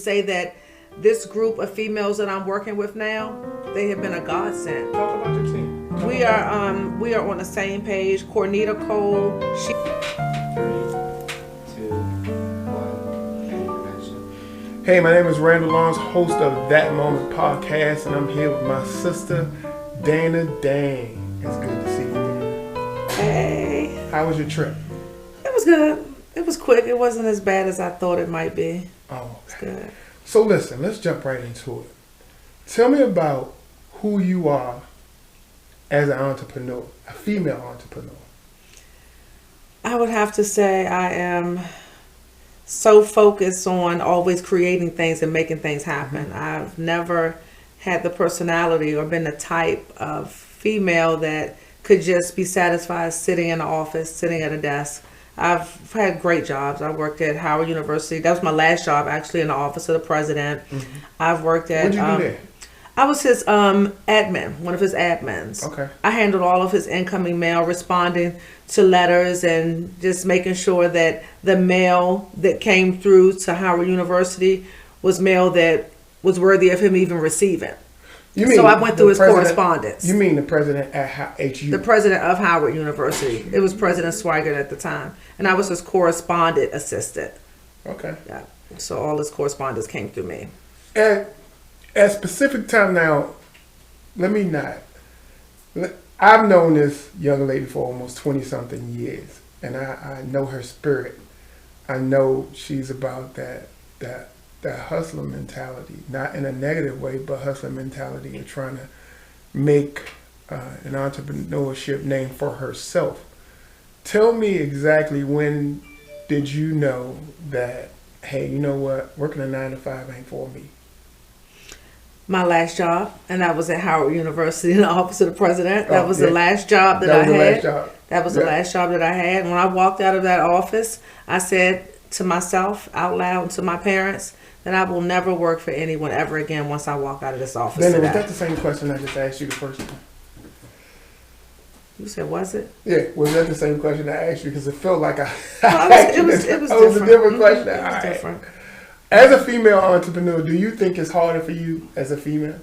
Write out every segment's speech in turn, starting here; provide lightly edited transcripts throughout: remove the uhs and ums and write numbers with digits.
say that this group of females that I'm working with now, they have been a godsend. Talk about your team. We are on the same page. Cornita Cole, she. 3, 2, 1. Hey, my name is Randall, host of That Moment podcast, and I'm here with my sister, Dayne. It's good to see you, Dayne. Hey. How was your trip? It was good. It was quick. It wasn't as bad as I thought it might be. Oh, it's good. So listen, let's jump right into it. Tell me about who you are as an entrepreneur, a female entrepreneur. I would have to say I am so focused on always creating things and making things happen. Mm-hmm. I've never had the personality or been the type of female that could just be satisfied sitting in the office, sitting at a desk. I've had great jobs. I worked at Howard University. That was my last job, actually, in the office of the president. Mm-hmm. I've worked at... What did you do there? I was his admin, one of his admins. Okay. I handled all of his incoming mail, responding to letters and just making sure that the mail that came through to Howard University was mail that was worthy of him even receiving. So I went through his correspondence. You mean the president at HU? The president of Howard University. It was President Swigert at the time. And I was his correspondent assistant. Okay. Yeah. So all his correspondence came through me. At a specific time now, I've known this young lady for almost 20-something years. And I know her spirit. I know she's about that hustler mentality, not in a negative way, but hustler mentality of trying to make an entrepreneurship name for herself. Tell me exactly, when did you know that, hey, you know what, working a 9-to-5 ain't for me? My last job, and that was at Howard University in the office of the president. That was the last job that I had. That was the last job that I had. When I walked out of that office, I said to myself out loud and to my parents that I will never work for anyone ever again once I walk out of this office. Then was that the same question I just asked you the first time? You said, was it? Yeah, was that the same question I asked you? Because it felt like it was different. It was a different question. It was different. As a female entrepreneur, do you think it's harder for you as a female?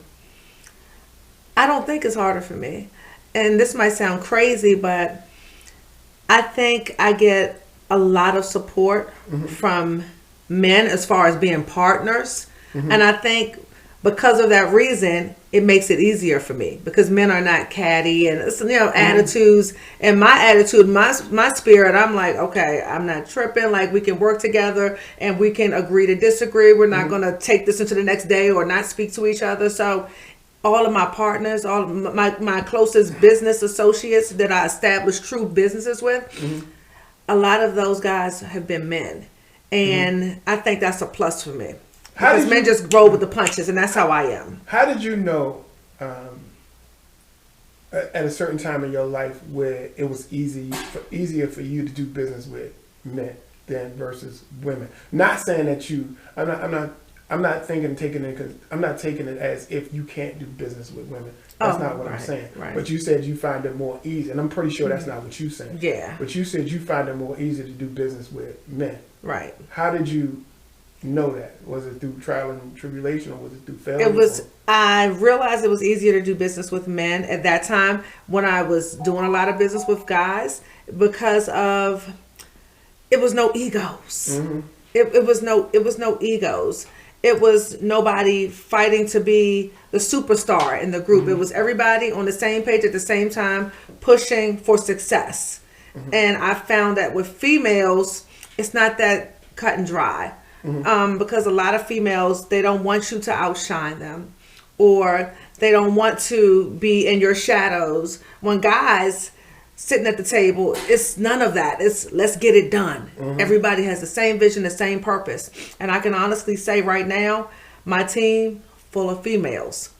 I don't think it's harder for me. And this might sound crazy, but I think I get a lot of support from men as far as being partners. Mm-hmm. And I think because of that reason, it makes it easier for me because men are not catty and attitudes. And my attitude, my spirit, I'm like, okay, I'm not tripping. Like, we can work together and we can agree to disagree. We're not going to take this into the next day or not speak to each other. So all of my partners, all of my closest business associates that I established true businesses with, a lot of those guys have been men. And I think that's a plus for me. Because men just roll with the punches, and that's how I am. How did you know at a certain time in your life where it was easier for you to do business with men than versus women? Not saying that I'm not taking it as if you can't do business with women. That's not what I'm saying. Right. But you said you find it more easy, and I'm pretty sure that's not what you said. Yeah. But you said you find it more easy to do business with men. Right. How did you know that? Was it through trial and tribulation, or was it through failure? I realized it was easier to do business with men at that time when I was doing a lot of business with guys because it was no egos. Mm-hmm. It was no egos. It was nobody fighting to be the superstar in the group. Mm-hmm. It was everybody on the same page at the same time, pushing for success. Mm-hmm. And I found that with females, it's not that cut and dry. Mm-hmm. Because a lot of females, they don't want you to outshine them, or they don't want to be in your shadows. When guys sitting at the table, it's none of that. It's let's get it done. Mm-hmm. Everybody has the same vision, the same purpose. And I can honestly say right now, my team full of females.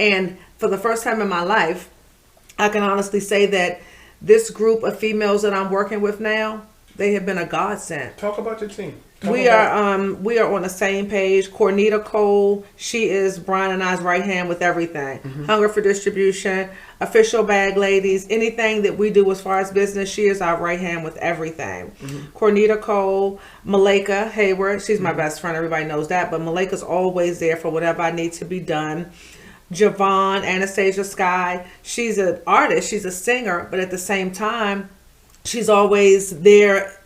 And for the first time in my life, I can honestly say that this group of females that I'm working with now, they have been a godsend. Talk about your team. We are on the same page. Cornita Cole, she is Brian and I's right hand with everything. Hunger for Distribution, Official Bag Ladies, anything that we do as far as business, she is our right hand with everything. Cornita Cole, Malika Hayward, she's my best friend, everybody knows that, but Malika's always there for whatever I need to be done. Javon, Anastasia Sky, she's an artist, she's a singer, but at the same time, she's always there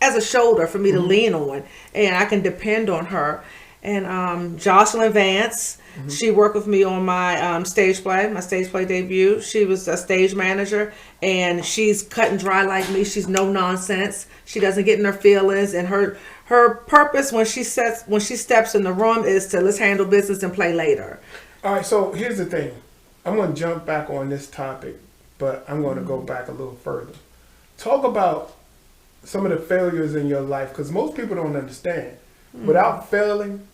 as a shoulder for me to lean on, and I can depend on her. And Jocelyn Vance, she worked with me on my stage play debut. She was a stage manager, and she's cut and dry like me. She's no nonsense. She doesn't get in her feelings, and her purpose when she steps in the room is to let's handle business and play later. All right, so here's the thing. I'm going to jump back on this topic, but I'm going to go back a little further. Talk about some of the failures in your life, because most people don't understand. Without failing,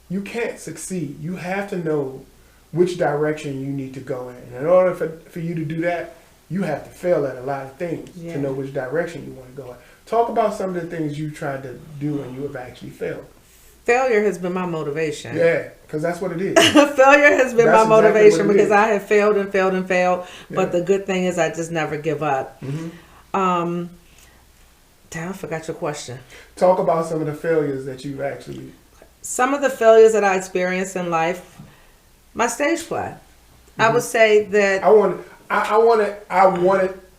you can't succeed. You have to know which direction you need to go in. And in order for you to do that, you have to fail at a lot of things to know which direction you want to go in. Talk about some of the things you tried to do and you have actually failed. Failure has been my motivation. Yeah, because that's what it is. Failure has been That's my motivation exactly what it because is. I have failed and failed and failed. Yeah. But the good thing is I just never give up. Damn, I forgot your question. Talk about some of the failures that you've actually... Some of the failures that I experienced in life, my stage play. I would say that I wanted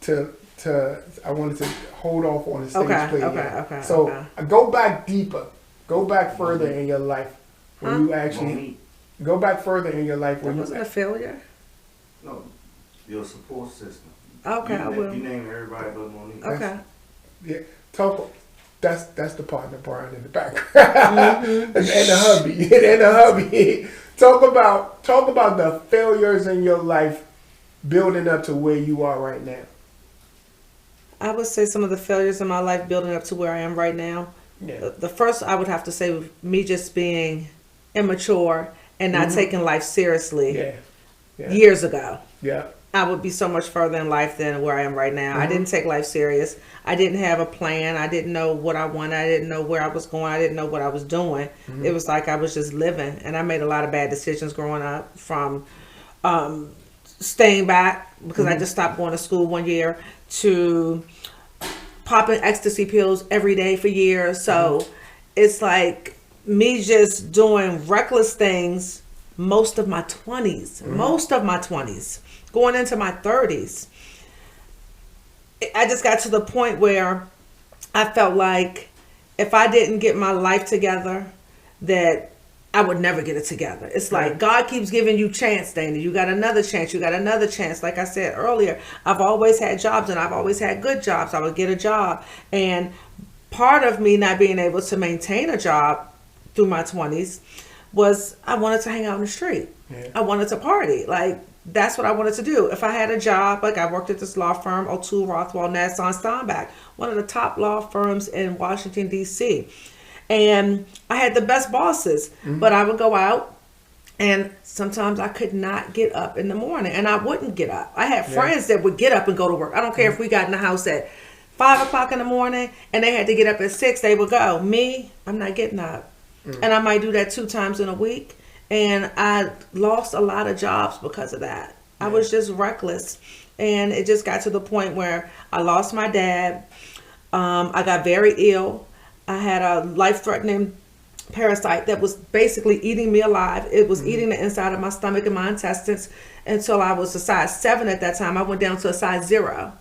to hold off on the stage play. Okay. So go back deeper. Go back further in your life when you actually go back further in your life when that wasn't a failure. No, your support system. Okay, I will. You name everybody but Monique. Okay. Yeah, that's the partner Brian in the background and the hubby. Talk about the failures in your life building up to where you are right now. I would say some of the failures in my life building up to where I am right now. Yeah. The first I would have to say was me just being immature and not taking life seriously Yeah. years ago. Yeah. I would be so much further in life than where I am right now. I didn't take life serious. I didn't have a plan. I didn't know what I wanted. I didn't know where I was going. I didn't know what I was doing. It was like I was just living. And I made a lot of bad decisions growing up, from staying back because I just stopped going to school one year, to popping ecstasy pills every day for years. So it's like me just doing reckless things most of my 20s, going into my 30s. I just got to the point where I felt like if I didn't get my life together, that I would never get it together. It's like God keeps giving you chance, Dayne. You got another chance. You got another chance. Like I said earlier, I've always had jobs, and I've always had good jobs. I would get a job. And part of me not being able to maintain a job through my 20s was I wanted to hang out in the street. Yeah. I wanted to party. Like, that's what I wanted to do. If I had a job, like I worked at this law firm, O'Toole, Rothwell, Nassau, and Steinbach, one of the top law firms in Washington, D.C. And I had the best bosses, but I would go out, and sometimes I could not get up in the morning, and I wouldn't get up. I had friends that would get up and go to work. I don't care if we got in the house at 5 o'clock in the morning and they had to get up at 6, they would go. Me, I'm not getting up. And I might do that 2 times in a week. And I lost a lot of jobs because of that. I was just reckless. And it just got to the point where I lost my dad. I got very ill. I had a life-threatening parasite that was basically eating me alive. It was eating the inside of my stomach and my intestines until I was a size 7 at that time. I went down to a size 0.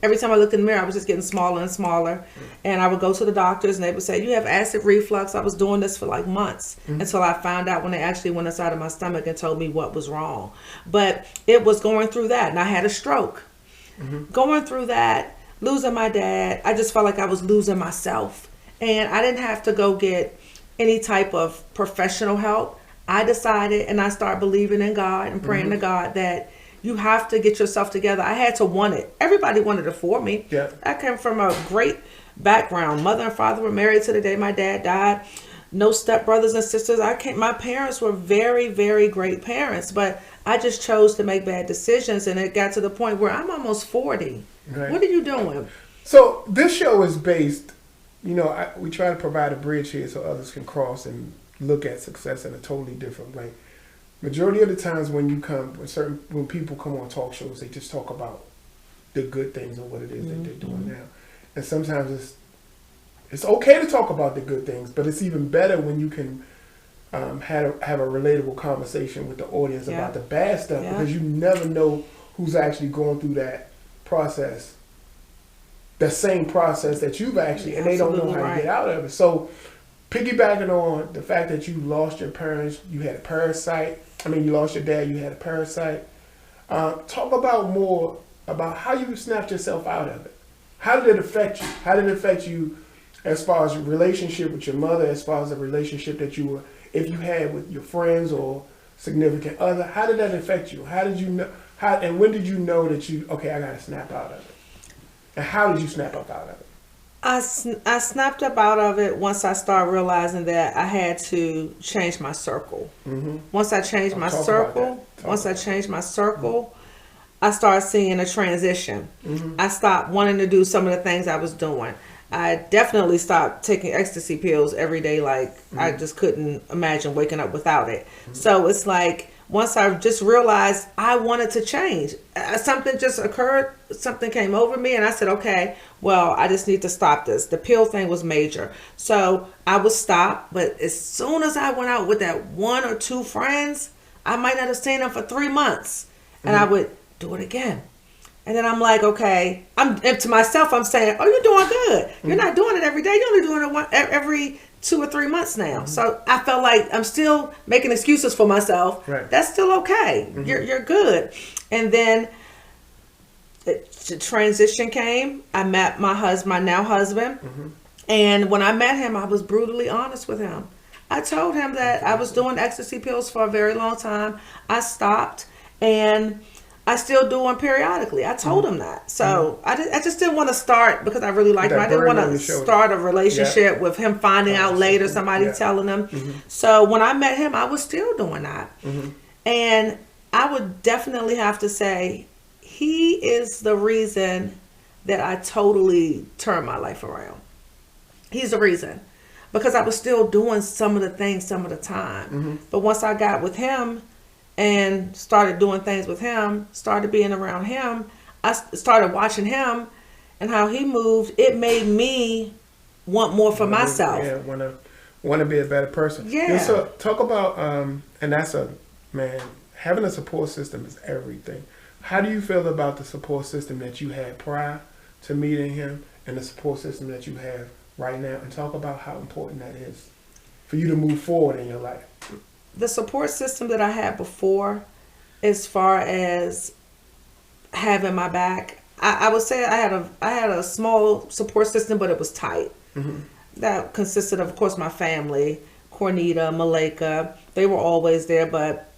Every time I looked in the mirror, I was just getting smaller and smaller. And I would go to the doctors and they would say, you have acid reflux. I was doing this for like months until I found out when they actually went inside of my stomach and told me what was wrong. But it was going through that, and I had a stroke. Going through that, losing my dad, I just felt like I was losing myself. And I didn't have to go get any type of professional help. I decided, and I started believing in God and praying to God that you have to get yourself together. I had to want it. Everybody wanted it for me. Yeah. I came from a great background. Mother and father were married to the day my dad died. No stepbrothers and sisters. My parents were very, very great parents, but I just chose to make bad decisions, and it got to the point where I'm almost 40. Right. What are you doing? So this show is based we try to provide a bridge here so others can cross and look at success in a totally different way. Majority of the times when people come on talk shows, they just talk about the good things and what it is that they're doing now. And sometimes it's okay to talk about the good things, but it's even better when you can have a relatable conversation with the audience about the bad stuff, because you never know who's actually going through that process, the same process that you've actually, and they don't know how to get out of it. So piggybacking on the fact that you lost your parents, you had a parasite. You lost your dad, you had a parasite. Talk about more about how you snapped yourself out of it. How did it affect you? How did it affect you as far as your relationship with your mother, as far as the relationship that if you had with your friends or significant other? How did that affect you? How did you know? And when did you know that I got to snap out of it? And how did you snap up out of it? I snapped up out of it once I started realizing that I had to change my circle. Mm-hmm. Once I changed my circle, I started seeing a transition. Mm-hmm. I stopped wanting to do some of the things I was doing. I definitely stopped taking ecstasy pills every day. I just couldn't imagine waking up without it. Mm-hmm. So it's like, once I just realized I wanted to change, something just occurred, something came over me, and I said, okay, well, I just need to stop this. The pill thing was major. So I would stop, but as soon as I went out with that one or two friends, I might not have seen them for 3 months, and I would do it again. And then I'm like, okay, to myself, I'm saying, oh, you're doing good. You're not doing it every day. You're only doing it every 2 or 3 months now. Mm-hmm. So I felt like I'm still making excuses for myself. Right. That's still okay. Mm-hmm. You're good. And then the transition came. I met my now husband. Mm-hmm. And when I met him, I was brutally honest with him. I told him that I was doing ecstasy pills for a very long time. I stopped, and I still do them periodically. I told him that. So I just didn't want to start because I really liked him. I didn't want to start a relationship with him finding out later, somebody telling him. Mm-hmm. So when I met him, I was still doing that. Mm-hmm. And I would definitely have to say he is the reason that I totally turned my life around. He's the reason. Because I was still doing some of the things some of the time. Mm-hmm. But once I got with him and started doing things with him, started being around him, I started watching him and how he moved. It made me want more for myself. Yeah, want to be a better person. Yeah. So talk about, and that's having a support system is everything. How do you feel about the support system that you had prior to meeting him and the support system that you have right now? And talk about how important that is for you to move forward in your life. The support system that I had before, as far as having my back, I would say I had a small support system, but it was tight. Mm-hmm. That consisted of course, my family, Cornita, Malika. They were always there, but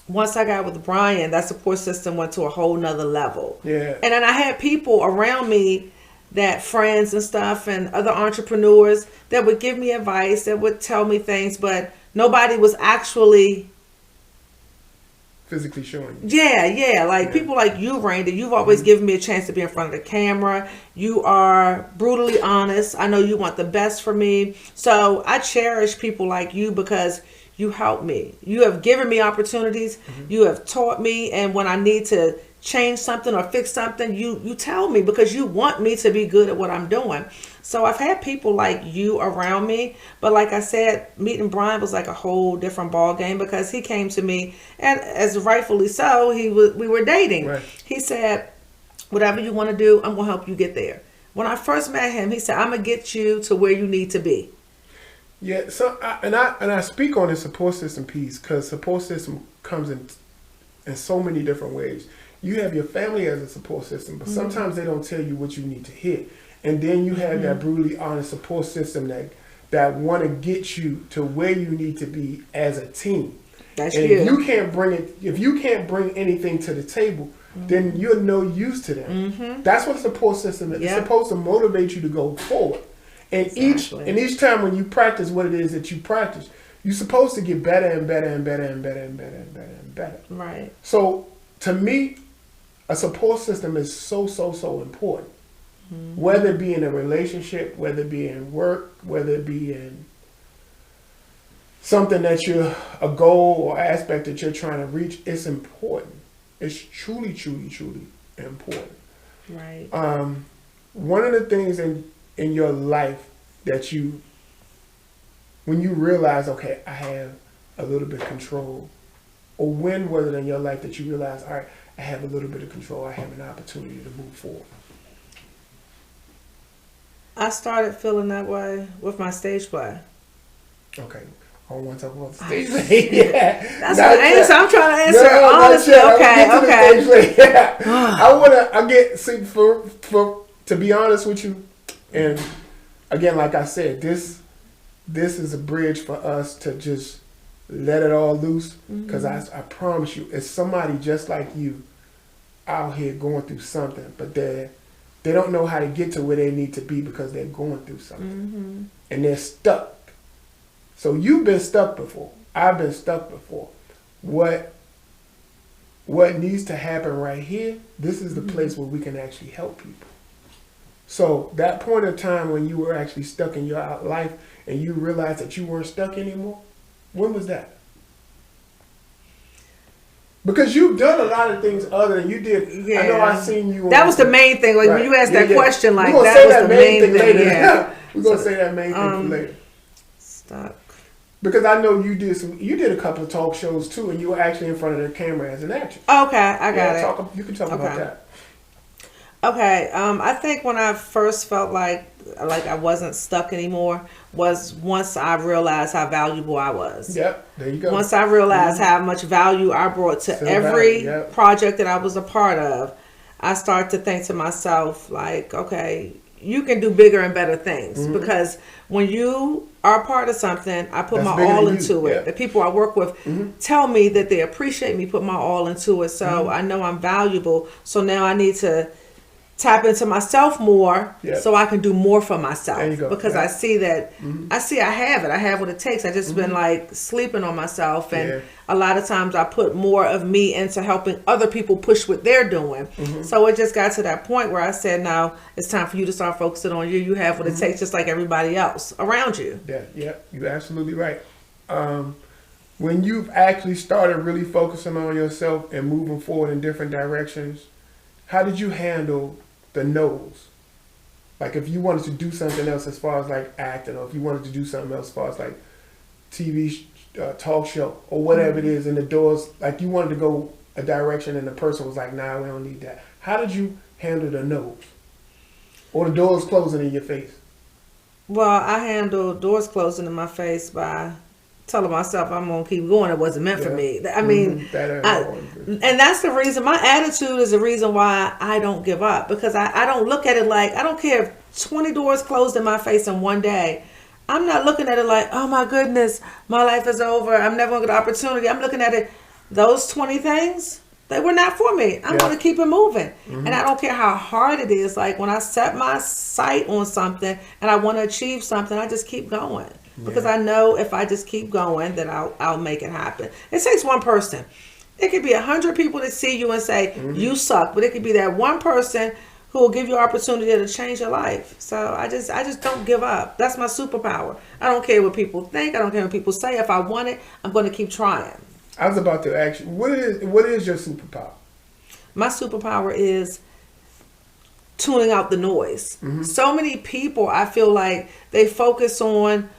once I got with Brian, that support system went to a whole nother level. Yeah. And then I had people around me, that friends and stuff and other entrepreneurs that would give me advice, that would tell me things, but nobody was actually physically showing you. Yeah. People like you, Randall, you've always given me a chance to be in front of the camera. You are brutally honest. I know you want the best for me. So I cherish people like you because you help me. You have given me opportunities. Mm-hmm. You have taught me. And when I need to change something or fix something, you tell me because you want me to be good at what I'm doing. So I've had people like you around me, but like I said, meeting Brian was like a whole different ball game because he came to me, and as rightfully so, we were dating. Right. He said, whatever you want to do, I'm going to help you get there. When I first met him, he said, I'm going to get you to where you need to be. Yeah, so I speak on the support system piece because support system comes in so many different ways. You have your family as a support system, but sometimes they don't tell you what you need to hit. And then you have that brutally honest support system that want to get you to where you need to be as a team. That's and you. If you can't bring anything to the table, then you're no use to them. Mm-hmm. That's what a support system is. Yep. It's supposed to motivate you to go forward. And each time when you practice what it is that you practice, you're supposed to get better and better and better and better and better and better and better. Right. So to me, a support system is so important. Whether it be in a relationship, whether it be in work, whether it be in something that you're a goal or aspect that you're trying to reach, it's important. It's truly, truly, truly important. Right. One of the things in your life that when you realize, okay, I have a little bit of control, or when was it in your life that you realize, all right, I have a little bit of control, I have an opportunity to move forward? I started feeling that way with my stage play. Okay. I don't want to talk about the stage play. Yeah. That's my answer. I'm trying to answer no, honestly. Okay. Yeah. To be honest with you, and again, like I said, this is a bridge for us to just let it all loose, because I promise you, it's somebody just like you out here going through something, but they don't know how to get to where they need to be because they're going through something, and they're stuck. So you've been stuck before. I've been stuck before. What needs to happen right here, this is the place where we can actually help people. So that point of time when you were actually stuck in your life and you realized that you weren't stuck anymore, when was that? Because you've done a lot of things other than you did. Yeah. I know I've seen you. That was the main thing. Like, right. When you asked that question, like, that was the main thing. Later. Yeah. We're going to say that main thing for later. Stuck. Because I know you did a couple of talk shows too, and you were actually in front of the camera as an actress. Okay, I got it. You can talk about that. Okay, I think when I first felt like I wasn't stuck anymore was once I realized how valuable I was. Yep, there you go. Once I realized how much value I brought to every project that I was a part of, I started to think to myself, like, okay, you can do bigger and better things, because when you are a part of something, I put my all into it. Yeah. The people I work with tell me that they appreciate me, put my all into it. So I know I'm valuable. So now I need to tap into myself more so I can do more for myself, because I see that I have it. I have what it takes. I just been like sleeping on myself, and a lot of times I put more of me into helping other people push what they're doing. So it just got to that point where I said, now it's time for you to start focusing on you. You have what it takes, just like everybody else around you. Yeah, you're absolutely right. When you've actually started really focusing on yourself and moving forward in different directions, how did you handle the no's? Like, if you wanted to do something else as far as like acting, or if you wanted to do something else as far as like TV talk show or whatever it is, and the doors, like you wanted to go a direction and the person was like, nah, we don't need that. How did you handle the no's? Or the doors closing in your face? Well, I handled doors closing in my face by telling myself I'm gonna keep going. It wasn't meant for me. I mean, and that's the reason. My attitude is the reason why I don't give up, because I don't look at it like, I don't care if 20 doors closed in my face in one day. I'm not looking at it like, oh my goodness, my life is over, I'm never gonna get an opportunity. I'm looking at it, those 20 things, they were not for me. I'm gonna keep it moving, and I don't care how hard it is. Like, when I set my sight on something and I want to achieve something, I just keep going. Because I know if I just keep going, then I'll make it happen. It takes one person. It could be 100 people that see you and say, you suck. But it could be that one person who will give you an opportunity to change your life. So I just don't give up. That's my superpower. I don't care what people think. I don't care what people say. If I want it, I'm going to keep trying. I was about to ask you, what is your superpower? My superpower is tuning out the noise. So many people, I feel like they focus on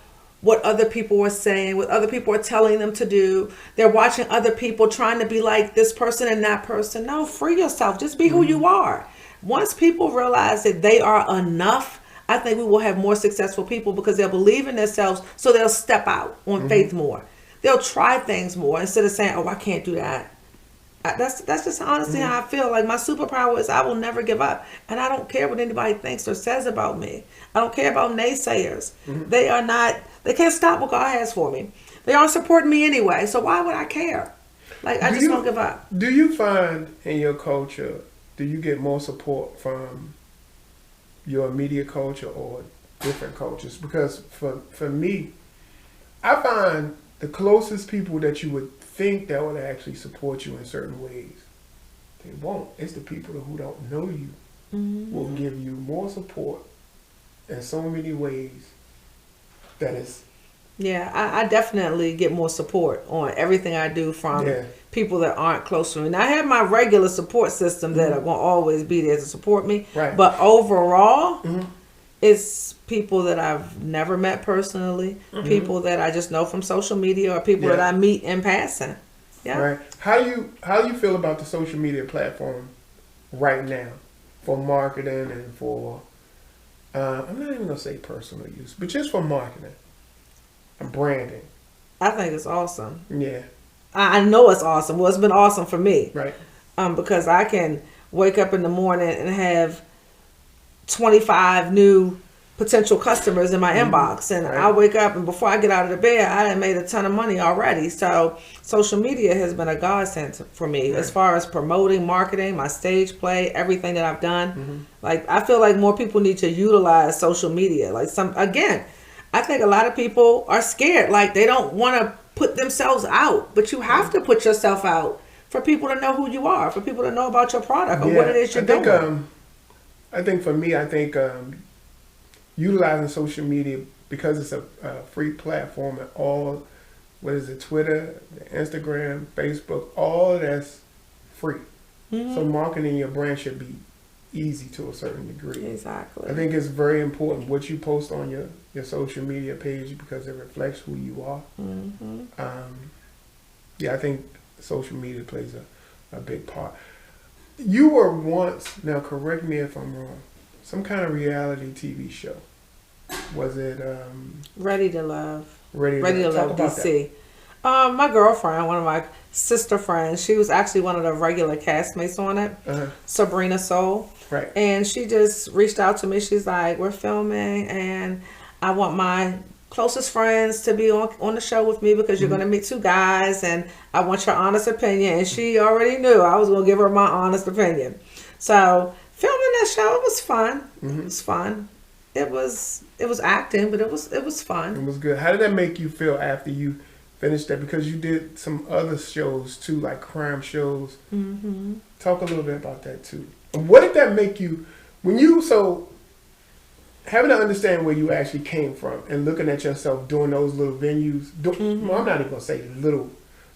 what other people are saying, what other people are telling them to do. They're watching other people trying to be like this person and that person. No, free yourself. Just be who you are. Once people realize that they are enough, I think we will have more successful people, because they'll believe in themselves, so they'll step out on faith more. They'll try things more instead of saying, oh, I can't do that. That's just honestly how I feel. Like, my superpower is I will never give up. And I don't care what anybody thinks or says about me. I don't care about naysayers. They can't stop what God has for me. They aren't supporting me anyway. So why would I care? Like, I just don't give up. Do you find in your culture, do you get more support from your immediate culture or different cultures? Because for me, I find the closest people that you would think that would actually support you in certain ways, they won't. It's the people who don't know you will give you more support in so many ways that is. Yeah, I definitely get more support on everything I do from people that aren't close to me. Now, I have my regular support system that are going to always be there to support me. Right. But overall, it's people that I've never met personally, people that I just know from social media, or people that I meet in passing. Yeah. Right. How do you feel about the social media platform right now for marketing and for I'm not even gonna say personal use, but just for marketing and branding? I think it's awesome. Yeah. I know it's awesome. Well, it's been awesome for me. Right. Because I can wake up in the morning and have 25 new potential customers in my inbox, and I wake up and before I get out of the bed, I done made a ton of money already. So social media has been a godsend for me as far as promoting, marketing, my stage play, everything that I've done. Like, I feel like more people need to utilize social media. Like, I think a lot of people are scared. Like, they don't want to put themselves out, but you have to put yourself out for people to know who you are, for people to know about your product or what it is you're doing. I think for me, utilizing social media, because it's a free platform, and all, Twitter, Instagram, Facebook, all that's free. So marketing your brand should be easy to a certain degree. Exactly. I think it's very important what you post on your social media page, because it reflects who you are. I think social media plays a big part. You were once, now correct me if I'm wrong, some kind of reality TV show. Was it Ready to Love? Ready to Love DC. My girlfriend, one of my sister friends, she was actually one of the regular castmates on it, Sabrina Soul. Right. And she just reached out to me. She's like, we're filming and I want my closest friends to be on the show with me, because you're going to meet two guys and I want your honest opinion. And she already knew I was going to give her my honest opinion. So filming that show, it was fun. It was fun. It was acting, but it was fun. It was good. How did that make you feel after you finished that? Because you did some other shows too, like crime shows. Talk a little bit about that too. And what did that make you, having to understand where you actually came from and looking at yourself doing those little venues. Well, I'm not even gonna say little,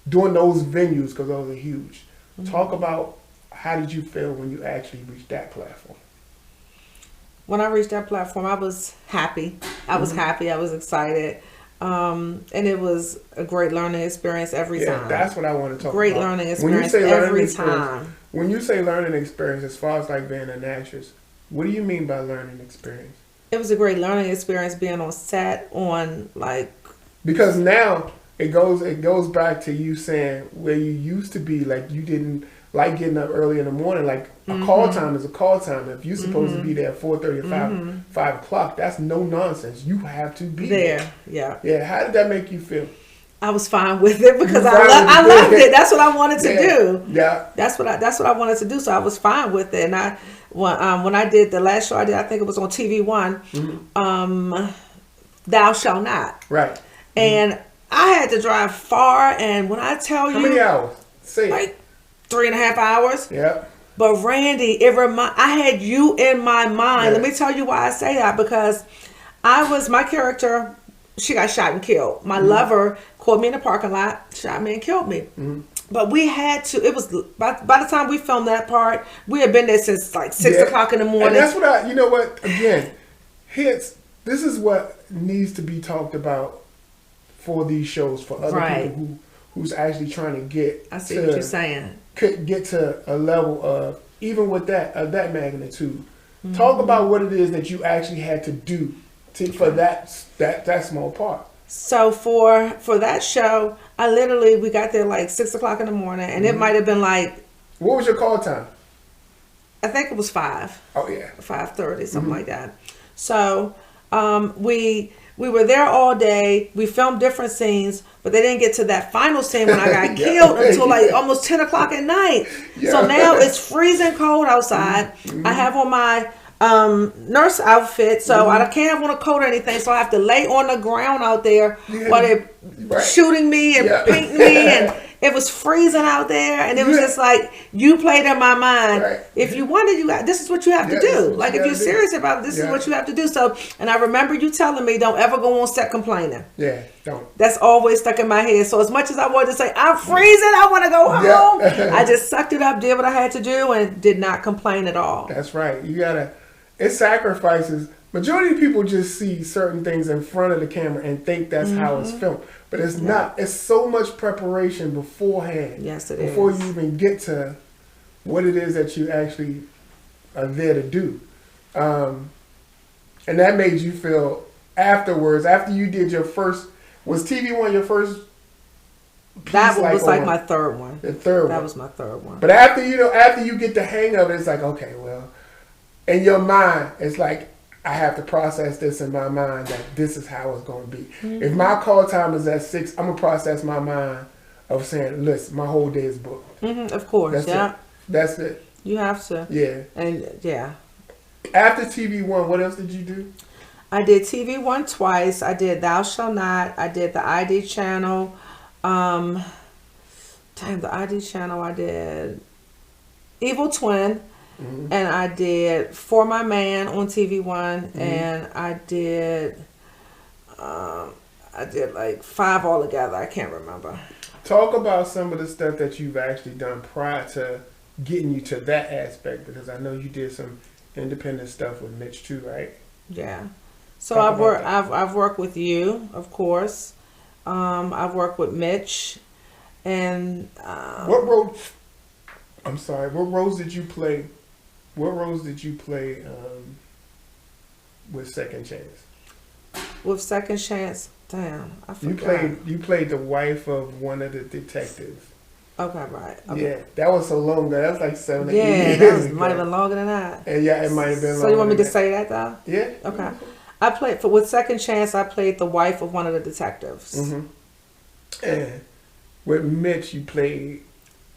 doing those venues, because those are huge. Talk about, how did you feel when you actually reached that platform? When I reached that platform, I was happy. I was happy. I was excited. And it was a great learning experience every time. Yeah, that's what I want to talk about. Great learning experience every time. When you say learning experience, as far as like being an actress, what do you mean by learning experience? It was a great learning experience being on set, because now it goes back to you saying where you used to be, like you didn't like getting up early in the morning. Like a call time is a call time. If you're supposed to be there at 4:30 or 5 o'clock, that's no nonsense. You have to be there. Yeah. How did that make you feel? I was fine with it, because I loved it. That's what I wanted to do. Yeah. That's what I wanted to do. So I was fine with it. And when I did the last show I did, I think it was on TV One, Thou Shall Not. Right. And I had to drive far, and when I tell you, how many hours? Say like 3.5 hours. Yeah. But Randy, I had you in my mind. Let me tell you why I say that, because my character, she got shot and killed. My lover caught me in the parking lot, shot me and killed me. But we had to, it was, by the time we filmed that part, we had been there since like 6 o'clock in the morning. And that's what you know what, again, this is what needs to be talked about for these shows, for other people who's actually trying to get I see what you're saying. Get to a level of, even with that, of that magnitude. Talk about what it is that you actually had to do for that small part. So for that show, we got there like 6 o'clock in the morning, and it might have been like, what was your call time? I think it was 5. Oh yeah, 5:30, something like that. So we were there all day. We filmed different scenes, but they didn't get to that final scene when I got killed until like almost 10 o'clock at night. So now it's freezing cold outside. I have on my nurse outfit, so I can't have on a coat or anything, so I have to lay on the ground out there while they're shooting me and painting me, and it was freezing out there, and it was just like you played in my mind. Right. If you wanted, this is what you have to do. Like if you're serious about it, this is what you have to do. So, and I remember you telling me, don't ever go on set complaining. Yeah, don't. That's always stuck in my head. So as much as I wanted to say, I'm freezing, I want to go home, I just sucked it up, did what I had to do, and did not complain at all. That's right. You gotta. It sacrifices. Majority of people just see certain things in front of the camera and think that's how it's filmed. But it's not. It's so much preparation beforehand. Yes, it before is. you even get to what it is that you actually are there to do. And that made you feel afterwards, after you did your first, was TV One your first piece? That one was like my third one. The third one. That was my third one. But after you get the hang of it, it's like, okay, well, in your mind, it's like, I have to process this in my mind that this is how it's going to be. Mm-hmm. If my call time is at 6, I'm going to process my mind of saying, listen, my whole day is booked. Mm-hmm, of course, That's it. You have to. Yeah. And After TV One, what else did you do? I did TV One twice. I did Thou Shall Not. I did the ID channel. The ID channel I did Evil Twin. Mm-hmm. And I did For My Man on TV One, mm-hmm. and I did like 5 altogether. I can't remember. Talk about some of the stuff that you've actually done prior to getting you to that aspect, because I know you did some independent stuff with Mitch too, right? Yeah. So I've worked with you, of course. I've worked with Mitch, and what roles did you play? What roles did you play with Second Chance? With Second Chance, damn, I forgot. You played the wife of one of the detectives. Okay, right. Okay. Yeah, that was so long ago. That was like 7 or 8 years that ago. might have been longer than that. And it might have been longer. So you want me to say that though? Yeah. Okay. I played with Second Chance. I played the wife of one of the detectives. Mm-hmm. And with Mitch, you played.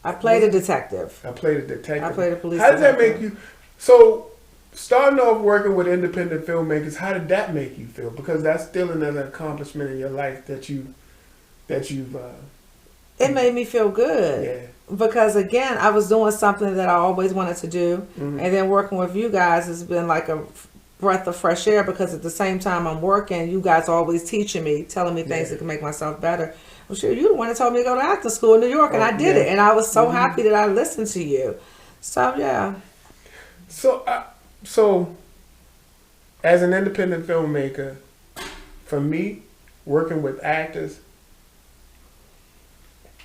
I played a detective. I played a detective. I played a police. How does that make you? So, starting off working with independent filmmakers, how did that make you feel? Because that's still another accomplishment in your life that you've. It made me feel good. Yeah. Because again, I was doing something that I always wanted to do, mm-hmm. and then working with you guys has been like a breath of fresh air. Because at the same time I'm working, you guys are always teaching me, telling me things that can make myself better. I'm sure you're the one that told me to go to acting school in New York, and I did it, and I was so happy that I listened to you. So yeah. So, as an independent filmmaker, for me, working with actors,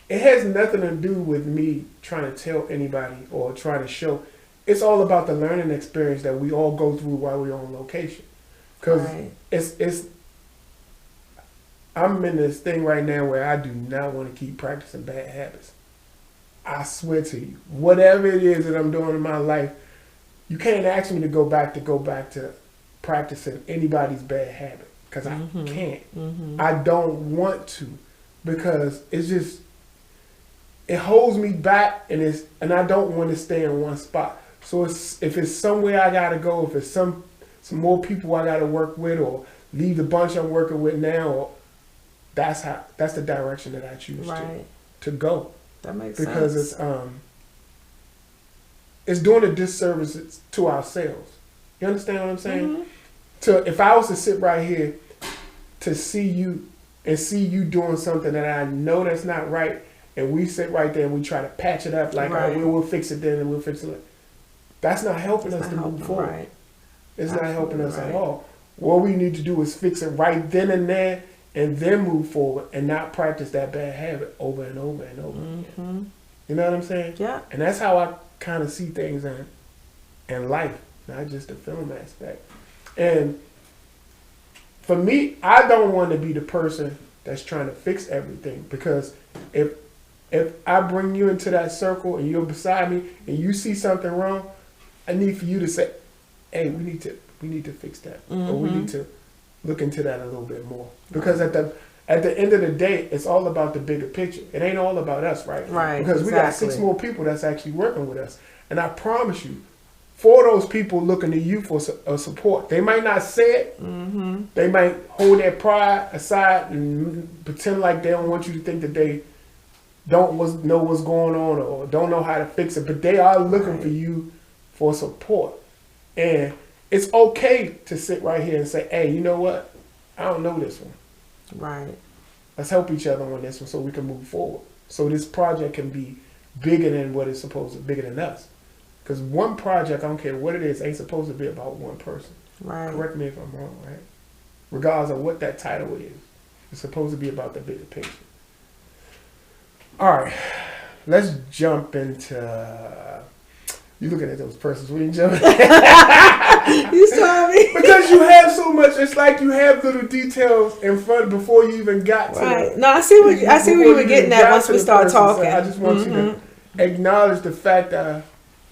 it has nothing to do with me trying to tell anybody or trying to show. It's all about the learning experience that we all go through while we're on location. Because I'm in this thing right now where I do not want to keep practicing bad habits. I swear to you, whatever it is that I'm doing in my life, you can't ask me to go back to practicing anybody's bad habit, because I can't. Mm-hmm. I don't want to, because it holds me back, and I don't want to stay in one spot. So if it's somewhere I gotta go, if it's some more people I gotta work with, or leave the bunch I'm working with now, or that's the direction that I choose to go. That makes sense. Because it's doing a disservice to ourselves. You understand what I'm saying? Mm-hmm. If I was to sit right here to see you doing something that I know that's not right, and we sit right there and we try to patch it up like, oh, we'll fix it then and we'll fix it. That's not helping us to move forward. Right. It's not helping us at all. What we need to do is fix it right then and there, and then move forward, and not practice that bad habit over and over and over again. You know what I'm saying? Yeah. And that's how I kind of see things in life, not just the film aspect. And for me, I don't want to be the person that's trying to fix everything, because if I bring you into that circle and you're beside me and you see something wrong, I need for you to say, hey, we need to fix that. Or we need to look into that a little bit more. Because at the end of the day, it's all about the bigger picture. It ain't all about us, right? Right. Because we got 6 more people that's actually working with us. And I promise you, for those people looking to you for support, they might not say it. Mm-hmm. They might hold their pride aside and pretend like they don't want you to think that know what's going on or don't know how to fix it, but they are looking for you for support. And it's okay to sit right here and say, hey, you know what? I don't know this one. Right. Let's help each other on this one so we can move forward. So this project can be bigger than what it's supposed to be, bigger than us. Because one project, I don't care what it is, ain't supposed to be about one person. Right. Correct me if I'm wrong, right? Regardless of what that title is. It's supposed to be about the bigger picture. All right. Let's jump into... You looking at those persons. We ain't jumping. You saw me. Because you have so much. It's like you have little details in front before you even got to it. No, I see what you were getting at once we start talking. So I just want you to acknowledge the fact that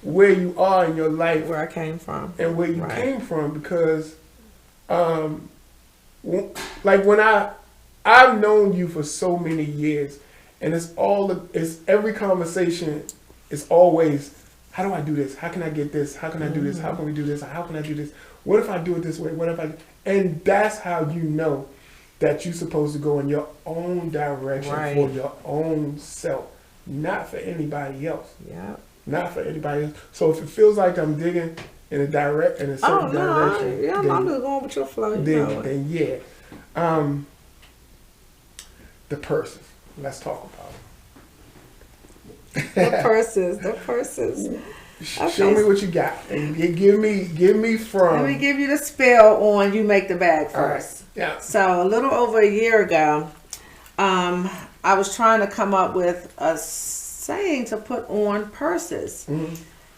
where you are in your life, where I came from, and where you came from. Because, like when I've known you for so many years, and it's every conversation is always, how do I do this? How can I get this? How can I do this? How can we do this? How can I do this? What if I do it this way? What if I? And that's how you know that you're supposed to go in your own direction for your own self, not for anybody else. Yeah. Not for anybody else. So if it feels like I'm digging in a certain direction, I'm just going with your flow. Then yeah. The purses. Let's talk about it. The purses. Okay. Show me what you got. And give me from. Let me give you the spill on you make the bag first. Right. Yeah. So a little over a year ago, I was trying to come up with a saying to put on purses. Mm-hmm.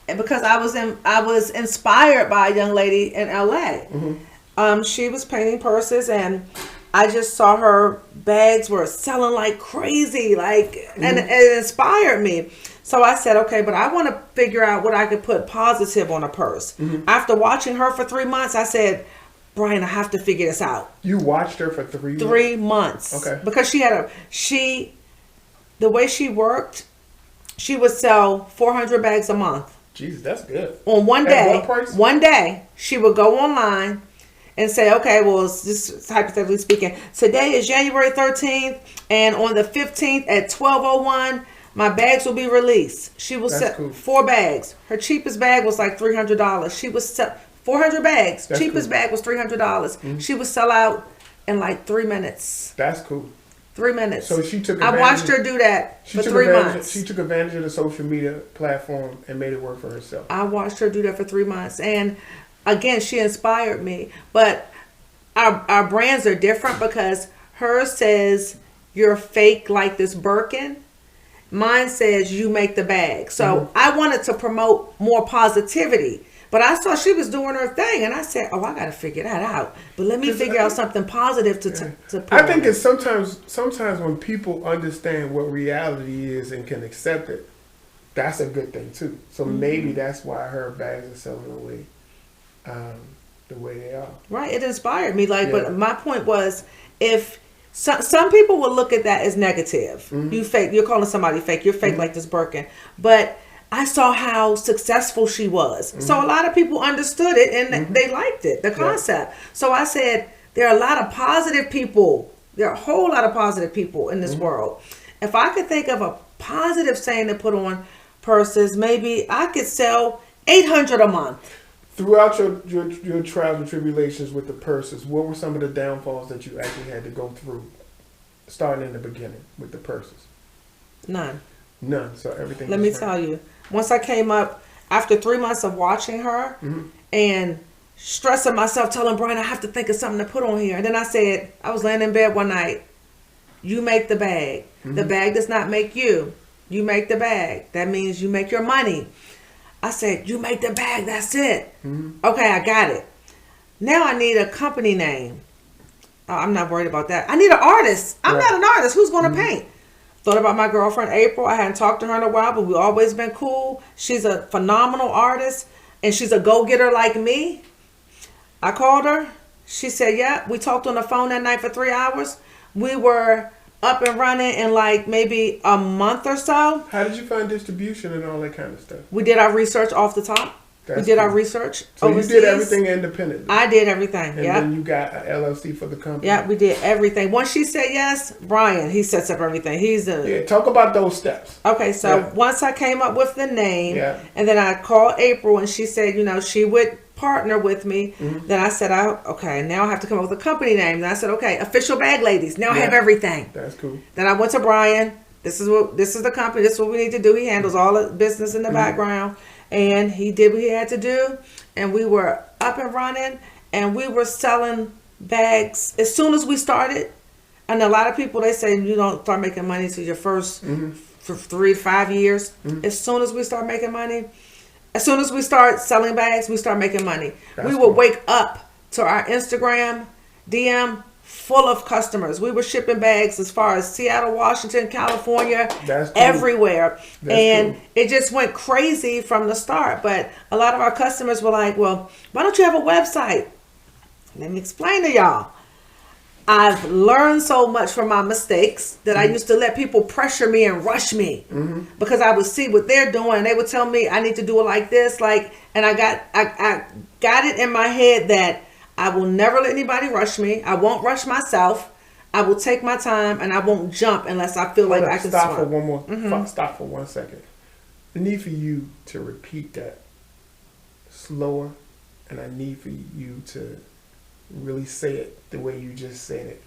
And because I was inspired by a young lady in LA. Mm-hmm. She was painting purses, and I just saw her bags were selling like crazy, and it inspired me. So I said, okay, but I want to figure out what I could put positive on a purse. Mm-hmm. After watching her for 3 months, I said, Brian, I have to figure this out. You watched her for 3 months? 3 months. Okay. Because the way she worked, she would sell 400 bags a month. Jesus, that's good. On one At day. what price? One day, she would go online and say, okay, well, just hypothetically speaking, today is January 13th, and on the 15th at 12:01, my bags will be released. She will sell 4 bags. Her cheapest bag was like $300. She was sell 400 bags. That's cheapest bag was $300. Mm-hmm. She would sell out in like 3 minutes. That's cool. 3 minutes. So she took. I watched her do that for 3 months. She took advantage of the social media platform and made it work for herself. I watched her do that for 3 months, and again, she inspired me. But our brands are different because hers says you're fake like this Birkin. Mine says you make the bag. So I wanted to promote more positivity. But I saw she was doing her thing, and I said, "Oh, I got to figure that out." But let me figure out something positive to put. I think it's sometimes when people understand what reality is and can accept it, that's a good thing too. So maybe that's why her bags are selling away the way they are. Right. It inspired me. But my point was, if some people will look at that as negative, you fake. You're calling somebody fake. You're fake like this Birkin, but I saw how successful she was. Mm-hmm. So a lot of people understood it and they liked it, the concept. Yeah. So I said, there are a lot of positive people. There are a whole lot of positive people in this world. If I could think of a positive saying to put on purses, maybe I could sell 800 a month. Throughout your trials and tribulations with the purses, what were some of the downfalls that you actually had to go through, starting in the beginning with the purses? None. So everything. Let me tell you. Once I came up, after 3 months of watching her and stressing myself, telling Brian, I have to think of something to put on here. And then I said, I was laying in bed one night, you make the bag. The bag does not make you. You make the bag. That means you make your money. I said, you make the bag. That's it. Okay, I got it. Now I need a company name. Oh, I'm not worried about that. I need an artist. I'm not an artist. Who's going to paint? Thought about my girlfriend April. I hadn't talked to her in a while, but we've always been cool. She's a phenomenal artist, and she's a go-getter like me. I called her. She said, yeah. We talked on the phone that night for 3 hours. We were up and running in like maybe a month or so. How did you find distribution and all that kind of stuff? We did our research off the top. That's we did our cool. research So overseas. you did everything independently. I did everything. And then you got an LLC for the company. Yeah, we did everything. Once she said yes, Brian, he sets up everything. Yeah, talk about those steps. Okay, so Yeah. once I came up with the name, Yeah. and then I called April, and she said, she would partner with me. Mm-hmm. Then I said, okay, now I have to come up with a company name. Then I said, okay, Official Bag Ladies. Now I have everything. That's cool. Then I went to Brian. This is the company. This is what we need to do. He handles all the business in the background, and he did what he had to do. And we were up and running, and we were selling bags as soon as we started. And a lot of people, they say you don't start making money till your first for 3 to 5 years. As soon as we start making money, as soon as we start selling bags, we start making money. That's we would cool. wake up to our Instagram DM full of customers. We were shipping bags as far as Seattle, Washington, California, That's cool. everywhere. That's and cool. it just went crazy from the start. But a lot of our customers were like, well, why don't you have a website? Let me explain to y'all. I've learned so much from my mistakes that I used to let people pressure me and rush me because I would see what they're doing. They would tell me I need to do it like this, and I got it in my head that I will never let anybody rush me. I won't rush myself. I will take my time, and I won't jump unless I feel like I can stop swim. for one more. Stop for 1 second. The need for you to repeat that slower, and I need for you to really say it the way you just said it,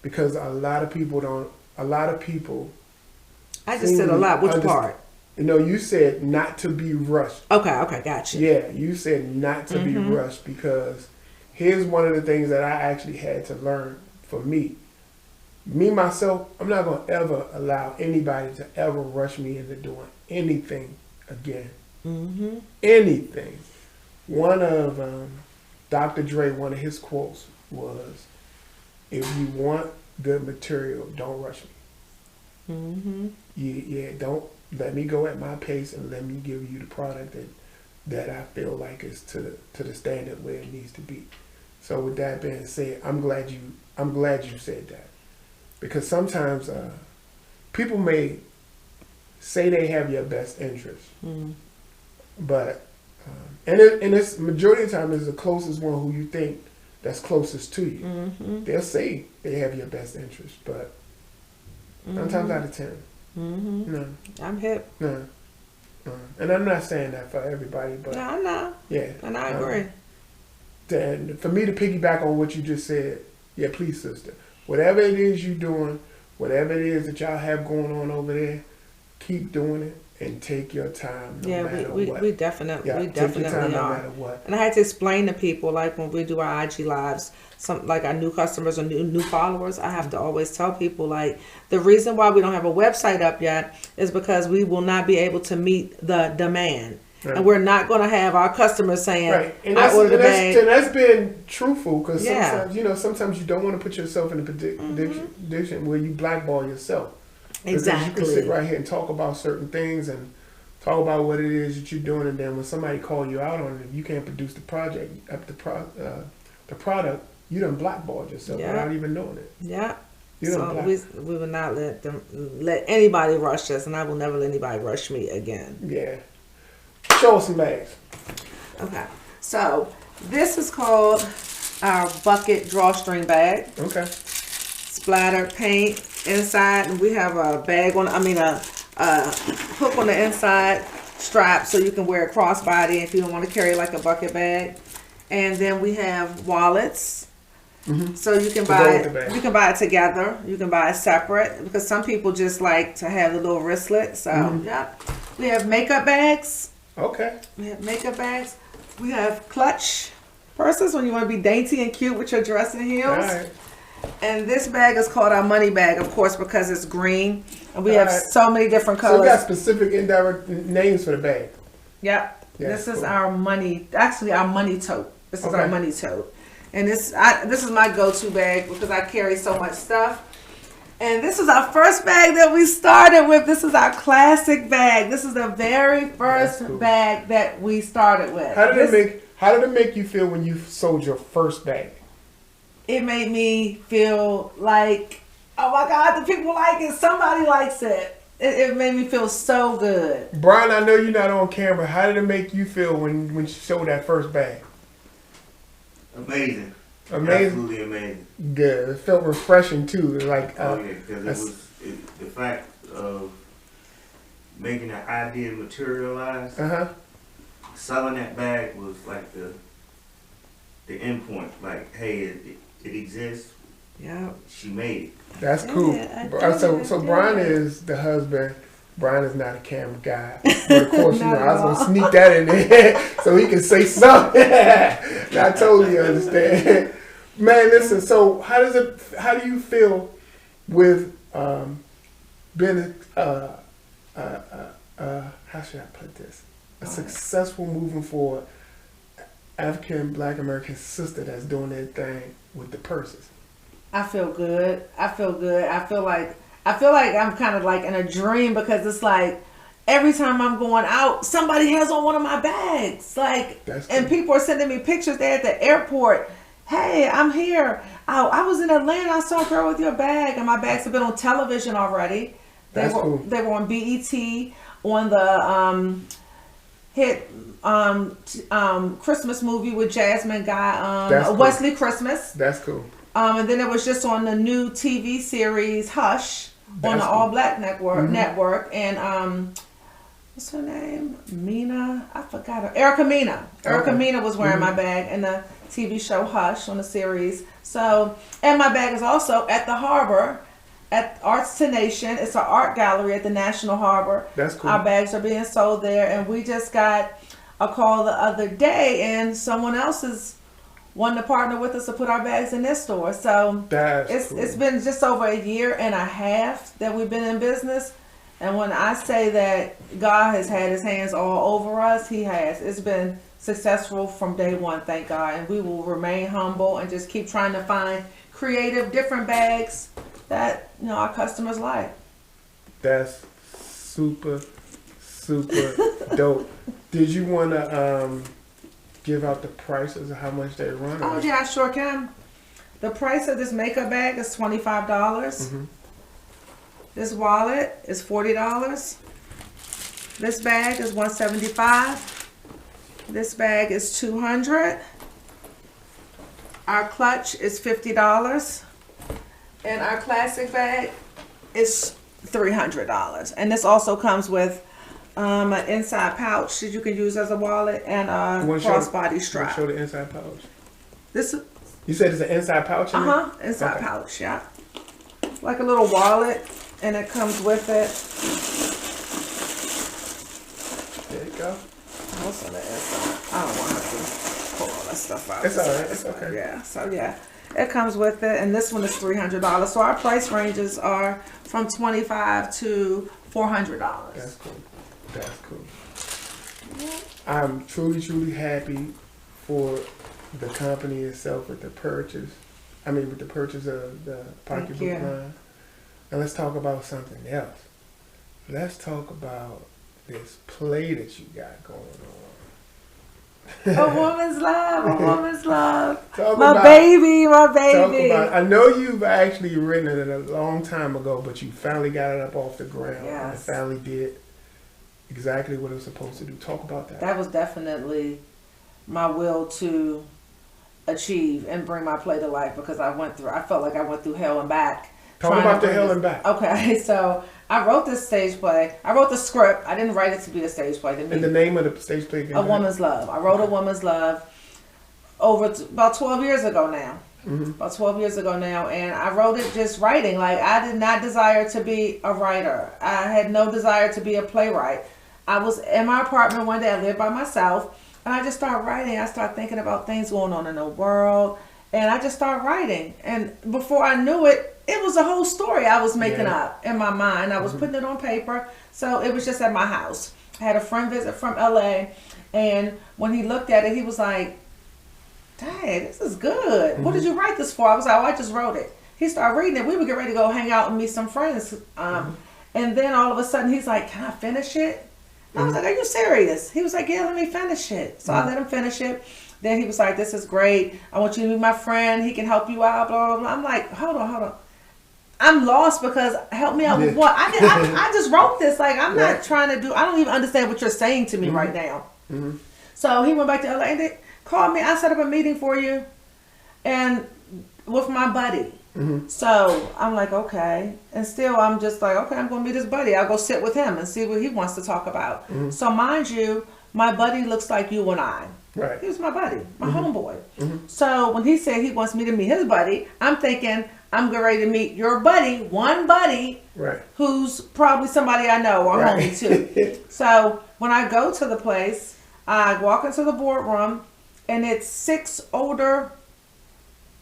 because a lot of people. I just said a lot. Which part? You said not to be rushed. Okay, gotcha. Yeah, you said not to be rushed, because here's one of the things that I actually had to learn for me. Me, myself, I'm not going to ever allow anybody to ever rush me into doing anything again. Anything. One of Dr. Dre, one of his quotes was, if you want good material, don't rush me. Don't let me go at my pace, and let me give you the product that I feel like is to the standard where it needs to be. So with that being said, I'm glad you said that, because sometimes people may say they have your best interest, but and it's majority of the time is the closest one who you think that's closest to you. They'll say they have your best interest, but 9 times out of 10, no. I'm hip. No. And I'm not saying that for everybody, but No, I'm not. yeah. And I agree. And for me to piggyback on what you just said, yeah, please, sister, whatever it is you're doing, whatever it is that y'all have going on over there, keep doing it and take your time no matter what. We definitely, Yeah, we take your definitely time no are. matter what. And I had to explain to people, like when we do our IG lives, some like our new customers or new followers, I have to always tell people, like, the reason why we don't have a website up yet is because we will not be able to meet the demand. Right. And we're not going to have our customers saying, Right, and I ordered a bag. that's been truthful, because Yeah. sometimes you don't want to put yourself in a position where you blackball yourself. Because you Exactly. can sit right here and talk about certain things and talk about what it is that you're doing, and then when somebody call you out on it, if you can't produce the product, you done blackballed yourself without even knowing it. Yeah. You done So black- we will not let anybody rush us, and I will never let anybody rush me again. Yeah. Show us some bags. Okay. So this is called our bucket drawstring bag. Okay. Splatter paint inside, and we have a bag on. A hook on the inside, strap, so you can wear a crossbody if you don't want to carry like a bucket bag. And then we have wallets, so you can To go buy with the bag. it. You can buy it together. You can buy it separate, because some people just like to have the little wristlet. So yep. We have makeup bags. Okay. We have makeup bags. We have clutch purses when you want to be dainty and cute with your dress and heels. All right. And this bag is called our money bag, of course, because it's green. And we have Alright. so many different So you colors. got specific indirect names for the bag. Yep. Yeah, This is cool. our money, actually our money tote. This is our Okay. money tote. And this is my go-to bag because I carry so much stuff. And this is our first bag that we started with. This is our classic bag. This is the very first That's cool. bag that we started with. How did it make you feel when you sold your first bag? It made me feel like, oh my God, the people like it. Somebody likes it. It made me feel so good. Brian, I know you're not on camera. How did it make you feel when she showed that first bag? Amazing. Amazing. Absolutely amazing. Good. It felt refreshing too. Like Oh yeah, because the fact of making that idea materialize. Selling that bag was like the end point. Like, hey, it exists. Yeah. She made it. That's cool. Yeah, So Brian is the husband. Brian is not a camera guy. But of course, you know, I was gonna sneak that in there so he can say something. I totally understand. Man, listen, so how do you feel with being how should I put this? A successful moving forward African Black American sister that's doing their thing with the purses? I feel good. I feel like I'm kind of like in a dream, because it's like every time I'm going out, somebody has on one of my bags. Like, and people are sending me pictures there at the airport. Hey, I'm here. Oh, I was in Atlanta. I saw a girl with your bag, and my bags have been on television already. They were on BET, on the hit Christmas movie with Jasmine Guy, Wesley Christmas. That's cool. And then it was just on the new TV series Hush on the All Black Network. And what's her name? Mina? I forgot her. Erica Mena. Erica Mena was wearing my bag in the TV show Hush on the series. So, and my bag is also at the harbor at Arts to Nation. It's an art gallery at the National Harbor. That's cool. Our bags are being sold there, and we just got a call the other day, and someone else is wanting to partner with us to put our bags in their store. So it's been just over a year and a half that we've been in business. And when I say that God has had his hands all over us, he has. It's been successful from day one, thank God. And we will remain humble and just keep trying to find creative, different bags that, you know, our customers like. That's super dope. Did you want to give out the prices of how much they run? Oh yeah, I sure can. The price of this makeup bag is $25. This wallet is $40. This bag is $175. This bag is $200. Our clutch is $50. And our classic bag is $300. And this also comes with an inside pouch that you can use as a wallet, and a crossbody strap. Show the inside pouch. This. You said it's an inside pouch? Inside pouch, yeah. Like a little wallet, and it comes with it. There you go. What's on the inside? I don't want to pull all that stuff out. It's alright. It's okay. Yeah. So yeah, it comes with it, and this one is $300. So our price ranges are from $25 to $400. That's cool. That's cool. I'm truly happy for the company itself with the purchase. With the purchase of the pocketbook line. And let's talk about something else. Let's talk about this play that you got going on. A woman's love. My baby. I know you've actually written it a long time ago, but you finally got it up off the ground. Yes. And it finally did exactly what it was supposed to do. Talk about that. That was definitely my will to achieve and bring my play to life, because I felt like I went through hell and back. Talk about the hell and back. Okay, so I wrote this stage play. I wrote the script. I didn't write it to be a stage play. And the name of the stage play again? A Woman's Love. I wrote A Woman's Love about 12 years ago now. About 12 years ago now, and I wrote it just writing. Like, I did not desire to be a writer. I had no desire to be a playwright. I was in my apartment one day. I lived by myself, and I just started writing. I started thinking about things going on in the world, and I just started writing. And before I knew it, it was a whole story I was making up in my mind. I was putting it on paper, so it was just at my house. I had a friend visit from LA, and when he looked at it, he was like, "Dang, this is good. What did you write this for?" I was like, "Oh, I just wrote it." He started reading it. We would get ready to go hang out and meet some friends. And then all of a sudden, he's like, "Can I finish it?" I was like, "Are you serious?" He was like, "Yeah, let me finish it." So I let him finish it. Then he was like, "This is great. I want you to meet my friend. He can help you out, blah, blah, blah." I'm like, hold on. I'm lost because help me out with what? I just wrote this. Like, I'm not trying to do, I don't even understand what you're saying to me right now. Mm-hmm. So he went back to LA and they called me. I set up a meeting for you and with my buddy. Mm-hmm. So I'm like, okay. And still I'm just like, okay, I'm going to meet his buddy. I'll go sit with him and see what he wants to talk about. Mm-hmm. So mind you, my buddy looks like you and I. Right. He was my buddy, my homeboy. Mm-hmm. So when he said he wants me to meet his buddy, I'm thinking I'm getting ready to meet your buddy, one buddy, who's probably somebody I know or homie too. So when I go to the place, I walk into the boardroom and it's 6 older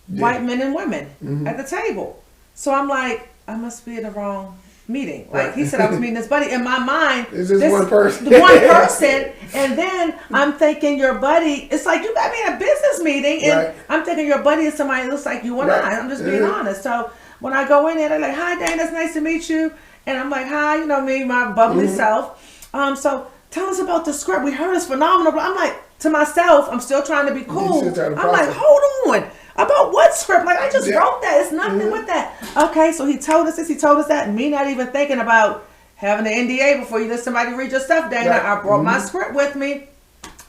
white men and women at the table. So I'm like, I must be in the wrong meeting. Like he said I was meeting this buddy. In my mind, it's just one person. One person. And then I'm thinking your buddy, it's like you got me in a business meeting and I'm thinking your buddy is somebody that looks like you and I. I'm just being honest. So when I go in there, they're like, hi Dayne, that's nice to meet you. And I'm like, hi, you know me, my bubbly self. So tell us about the script. We heard it's phenomenal. But I'm like, to myself, I'm still trying to be cool. I'm like, hold on. About what script? Like, I just wrote that. It's nothing with that. Okay, so he told us this, he told us that, and me not even thinking about having an NDA before you let somebody read your stuff, Dayne. I brought my script with me.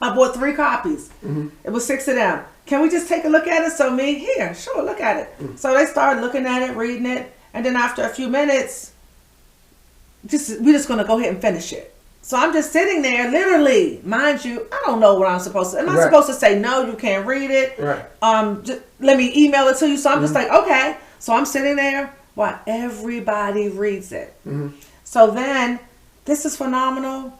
I bought 3 copies. It was 6 of them. Can we just take a look at it? So me, here, sure, look at it. So they started looking at it, reading it, and then after a few minutes, we're just going to go ahead and finish it. So I'm just sitting there, literally, mind you, I don't know what I'm supposed to. Am I supposed to say, no, you can't read it? Just let me email it to you. So I'm just like, okay. So I'm sitting there while everybody reads it. So then, this is phenomenal.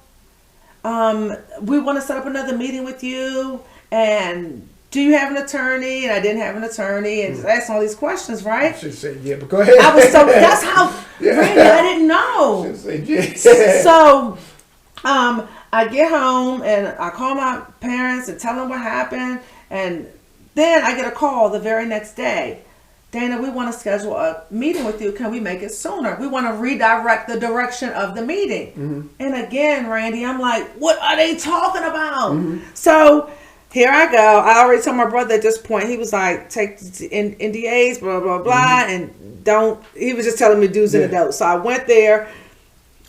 We want to set up another meeting with you. And do you have an attorney? And I didn't have an attorney. And asked all these questions, right? I should say, yeah, but go ahead. I was so, that's how, Randy, I didn't know. I should say, yeah. So, I get home and I call my parents and tell them what happened. And then I get a call the very next day. Dayne, we want to schedule a meeting with you. Can we make it sooner? We want to redirect the direction of the meeting. And again, Randy, I'm like, what are they talking about? So here I go. I already told my brother at this point, he was like, take the NDAs, blah, blah, blah. And he was just telling me do's and don'ts. So I went there.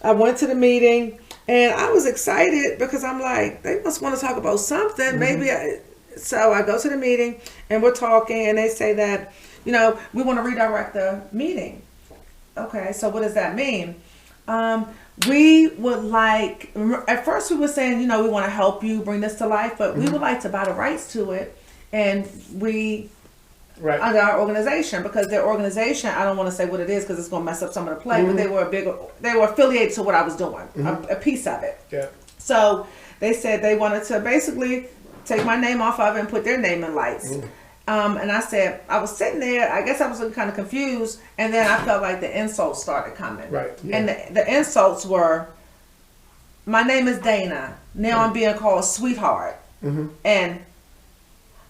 I went to the meeting. And I was excited because I'm like, they must want to talk about something. So I go to the meeting and we're talking and they say that, we want to redirect the meeting. Okay, so what does that mean? We would like, at first we were saying, we want to help you bring this to life, but we would like to buy the rights to it. And we, under our organization, because their organization, I don't want to say what it is because it's going to mess up some of the play, but they were affiliated to what I was doing, a piece of it. Yeah. So they said they wanted to basically take my name off of it and put their name in lights. And I said, I was sitting there, I guess I was kind of confused, and then I felt like the insults started coming. And the insults were, my name is Dayne. Now I'm being called sweetheart. And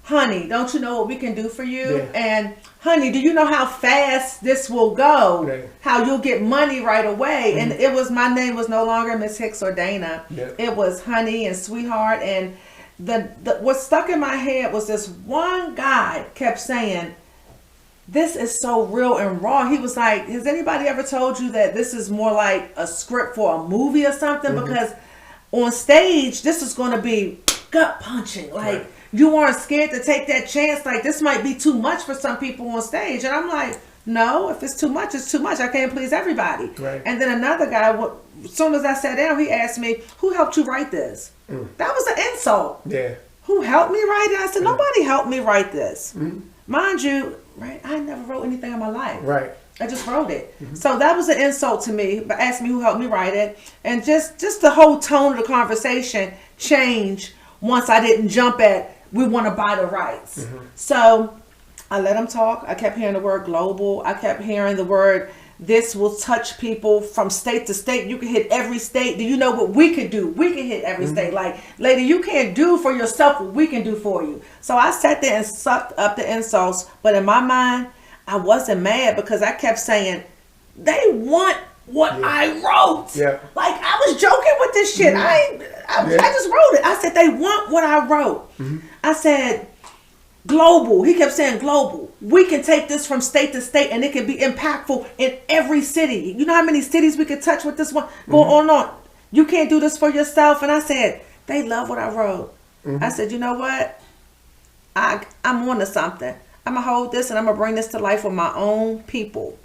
honey, don't you know what we can do for you? And honey, do you know how fast this will go? How you'll get money right away? And my name was no longer Miss Hicks or Dayne. It was honey and sweetheart. And what stuck in my head was this one guy kept saying, this is so real and raw. He was like, has anybody ever told you that this is more like a script for a movie or something? Because on stage, this is going to be gut punching. Like, you aren't scared to take that chance. Like, this might be too much for some people on stage. And I'm like, no, if it's too much, it's too much. I can't please everybody. And then another guy, as soon as I sat down, he asked me, who helped you write this? That was an insult. Who helped me write it? I said, nobody helped me write this. Mind you, I never wrote anything in my life. I just wrote it. So that was an insult to me, but asked me who helped me write it. And just the whole tone of the conversation changed once I didn't jump at, we want to buy the rights. So I let him talk. I kept hearing the word global. I kept hearing the word, this will touch people from state to state. You can hit every state. Do you know what we could do? We can hit every state. Like, lady, you can't do for yourself what we can do for you. So I sat there and sucked up the insults. But in my mind, I wasn't mad because I kept saying, they want what I wrote. Like, I was joking with this shit. I just wrote it. I said, they want what I wrote. I said, global. He kept saying global. We can take this from state to state and it can be impactful in every city. You know how many cities we could touch with this one? Go on and on. You can't do this for yourself. And I said, they love what I wrote. I said, you know what? I'm on to something. I'm going to hold this and I'm going to bring this to life with my own people.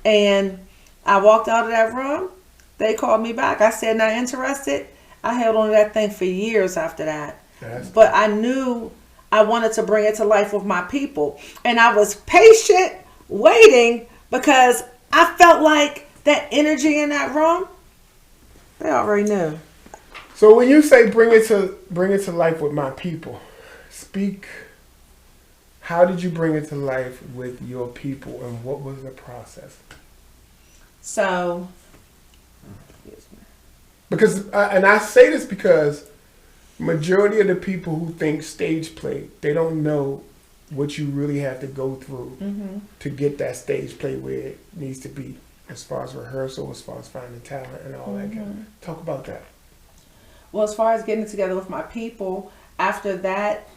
And I walked out of that room. They called me back. I said, not interested. I held on to that thing for years after that. But I knew I wanted to bring it to life with my people. And I was patient, waiting, because I felt like that energy in that room, they already knew. So when you say bring it to life with my people, speak, how did you bring it to life with your people and what was the process? So, because, and I say this because majority of the people who think stage play, they don't know what you really have to go through to get that stage play where it needs to be, as far as rehearsal, as far as finding talent and all that kind of. Talk about that. Well, as far as getting together with my people, after that,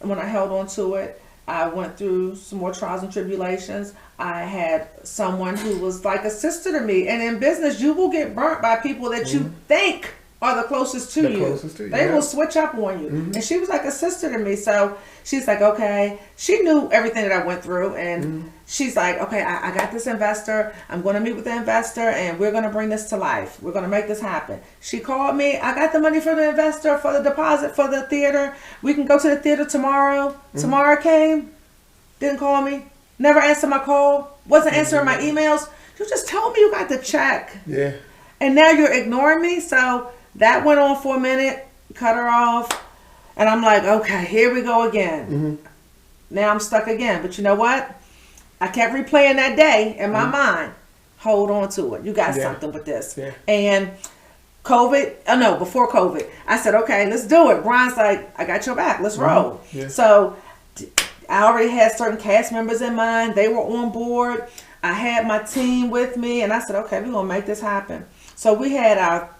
when I held on to it, I went through some more trials and tribulations. I had someone who was like a sister to me. And in business, you will get burnt by people that you think are the closest to you. They will switch up on you. And she was like a sister to me. So she's like, okay. She knew everything that I went through. And she's like, okay, I got this investor. I'm going to meet with the investor and we're going to bring this to life. We're going to make this happen. She called me. I got the money for the investor, for the deposit, for the theater. We can go to the theater tomorrow. Tomorrow came. Didn't call me. Never answered my call. Wasn't answering my emails. You just told me you got the check. Yeah. And now you're ignoring me. So that went on for a minute. Cut her off. And I'm like, okay, here we go again. Now I'm stuck again. But you know what? I kept replaying that day in my mind. Hold on to it. You got something with this. Yeah. And before COVID, I said, okay, let's do it. Brian's like, I got your back. Let's roll. Yeah. So I already had certain cast members in mind. They were on board. I had my team with me. And I said, okay, we're going to make this happen. So we got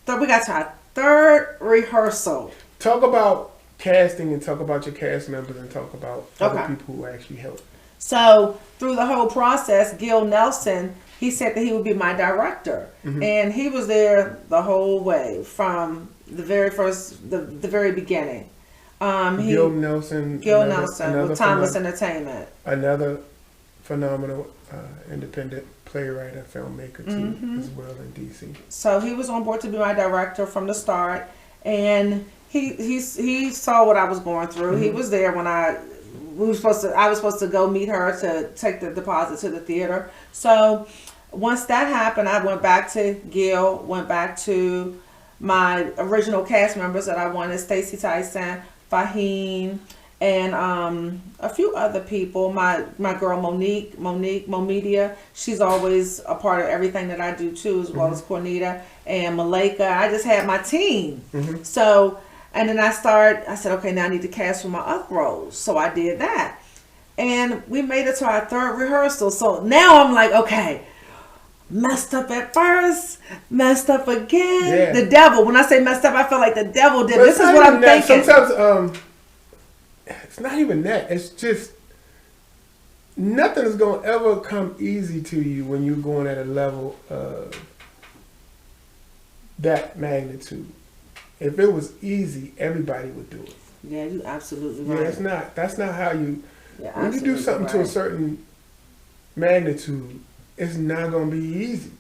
to our third rehearsal. Talk about casting and talk about your cast members and talk about other people who actually helped. So through the whole process, Gil Nelson, he said that he would be my director. And he was there the whole way from the very beginning. Gil Nelson with Timeless Entertainment. Another phenomenal independent playwright and filmmaker too, as well in DC. So he was on board to be my director from the start, and he saw what I was going through. He was there when I was supposed to go meet her to take the deposit to the theater. So once that happened, I went back to Gil, went back to my original cast members that I wanted: Stacey Tyson, Fahim, and a few other people. My girl Monique Momedia, she's always a part of everything that I do too, as well as Cornita and Malika. I just had my team. So, and then I said, okay, now I need to cast for my other roles. So I did that. And we made it to our third rehearsal. So now I'm like, okay, messed up at first, messed up again. Yeah. The devil. When I say messed up, I feel like the devil did. This is what I'm thinking. Sometimes it's not even that. It's just nothing is going to ever come easy to you when you're going at a level of that magnitude. If it was easy, everybody would do it. Yeah, you're absolutely right. Yeah, that's not how you. Yeah, when you do something to a certain magnitude, it's not going to be easy.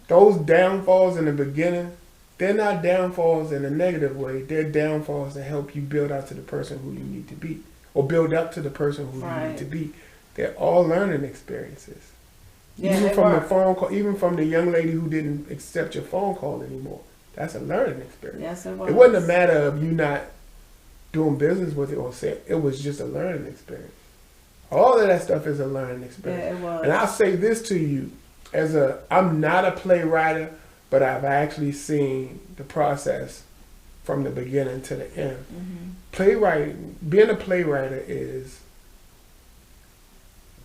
Those downfalls in the beginning, they're not downfalls in a negative way. They're downfalls that help you build out to the person who you need to be, or build up to the person who you need to be. They're all learning experiences. Yeah, even from the phone call, even from the young lady who didn't accept your phone call anymore. That's a learning experience. Yes, it was. It wasn't a matter of you not doing business with it or say it was just a learning experience. All of that stuff is a learning experience. Yeah, it was. And I'll say this to you, I'm not a playwright, but I've actually seen the process from the beginning to the end. Being a playwright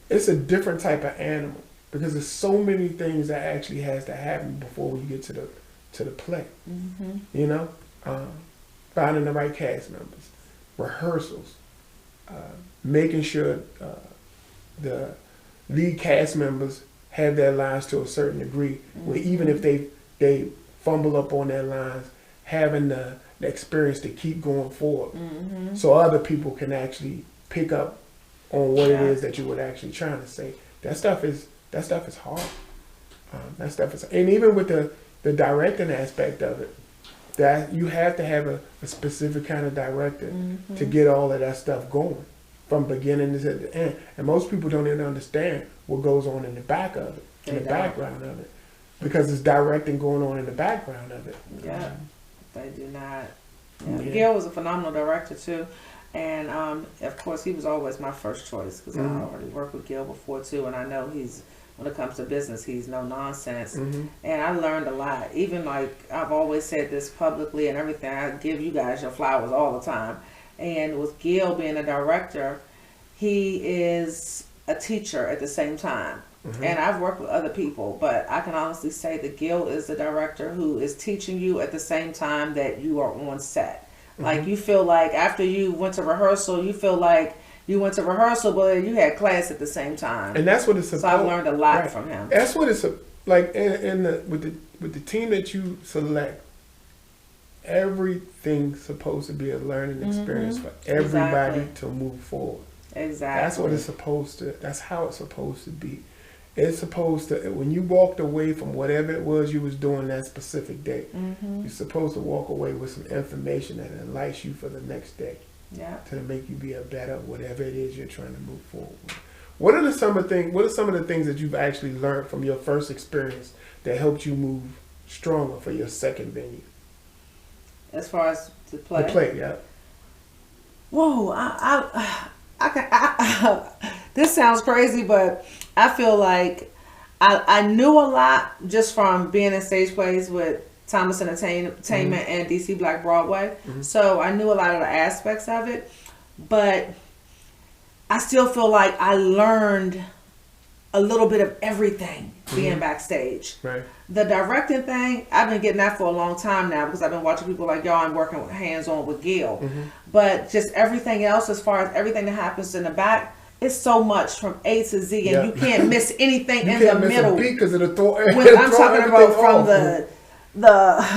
it's a different type of animal because there's so many things that actually has to happen before we get to the play. You know, finding the right cast members, rehearsals, making sure the lead cast members have their lines to a certain degree, where even if they fumble up on their lines, having the experience to keep going forward, so other people can actually pick up on what it is that you were actually trying to say. That stuff is hard. That stuff is, and even with the directing aspect of it, that you have to have a specific kind of director to get all of that stuff going from beginning to the end. And most people don't even understand what goes on in the back of it, in the background of it, because it's directing going on in the background of it. Yeah, they do not. Yeah. Gil was a phenomenal director too. And of course, he was always my first choice because I already worked with Gil before too, and I know when it comes to business, he's no nonsense. And I learned a lot. Even like I've always said this publicly and everything, I give you guys your flowers all the time. And with Gil being a director, he is a teacher at the same time. And I've worked with other people, but I can honestly say that Gil is the director who is teaching you at the same time that you are on set. Like you feel like after you went to rehearsal, you feel like you went to rehearsal, but you had class at the same time. And that's what it's supposed. So I learned a lot from him. That's what it's like. With the team that you select, everything's supposed to be a learning experience for everybody to move forward. Exactly. That's what it's supposed to. That's how it's supposed to be. It's supposed to, when you walked away from whatever it was you was doing that specific day, you're supposed to walk away with some information that enlightens you for the next day. Yeah. To make you be a better whatever it is you're trying to move forward with. What are some of the things that you've actually learned from your first experience that helped you move stronger for your second venue? As far as the play? The play, yeah. Whoa, this sounds crazy, but I feel like I knew a lot just from being in stage plays with Thomas Entertainment and DC Black Broadway. So I knew a lot of the aspects of it, but I still feel like I learned a little bit of everything being backstage. Right. The directing thing, I've been getting that for a long time now because I've been watching people like y'all and working hands-on with Gil. But just everything else, as far as everything that happens in the back, it's so much from A to Z, and you can't miss anything in the middle. Because of I'm talking about from the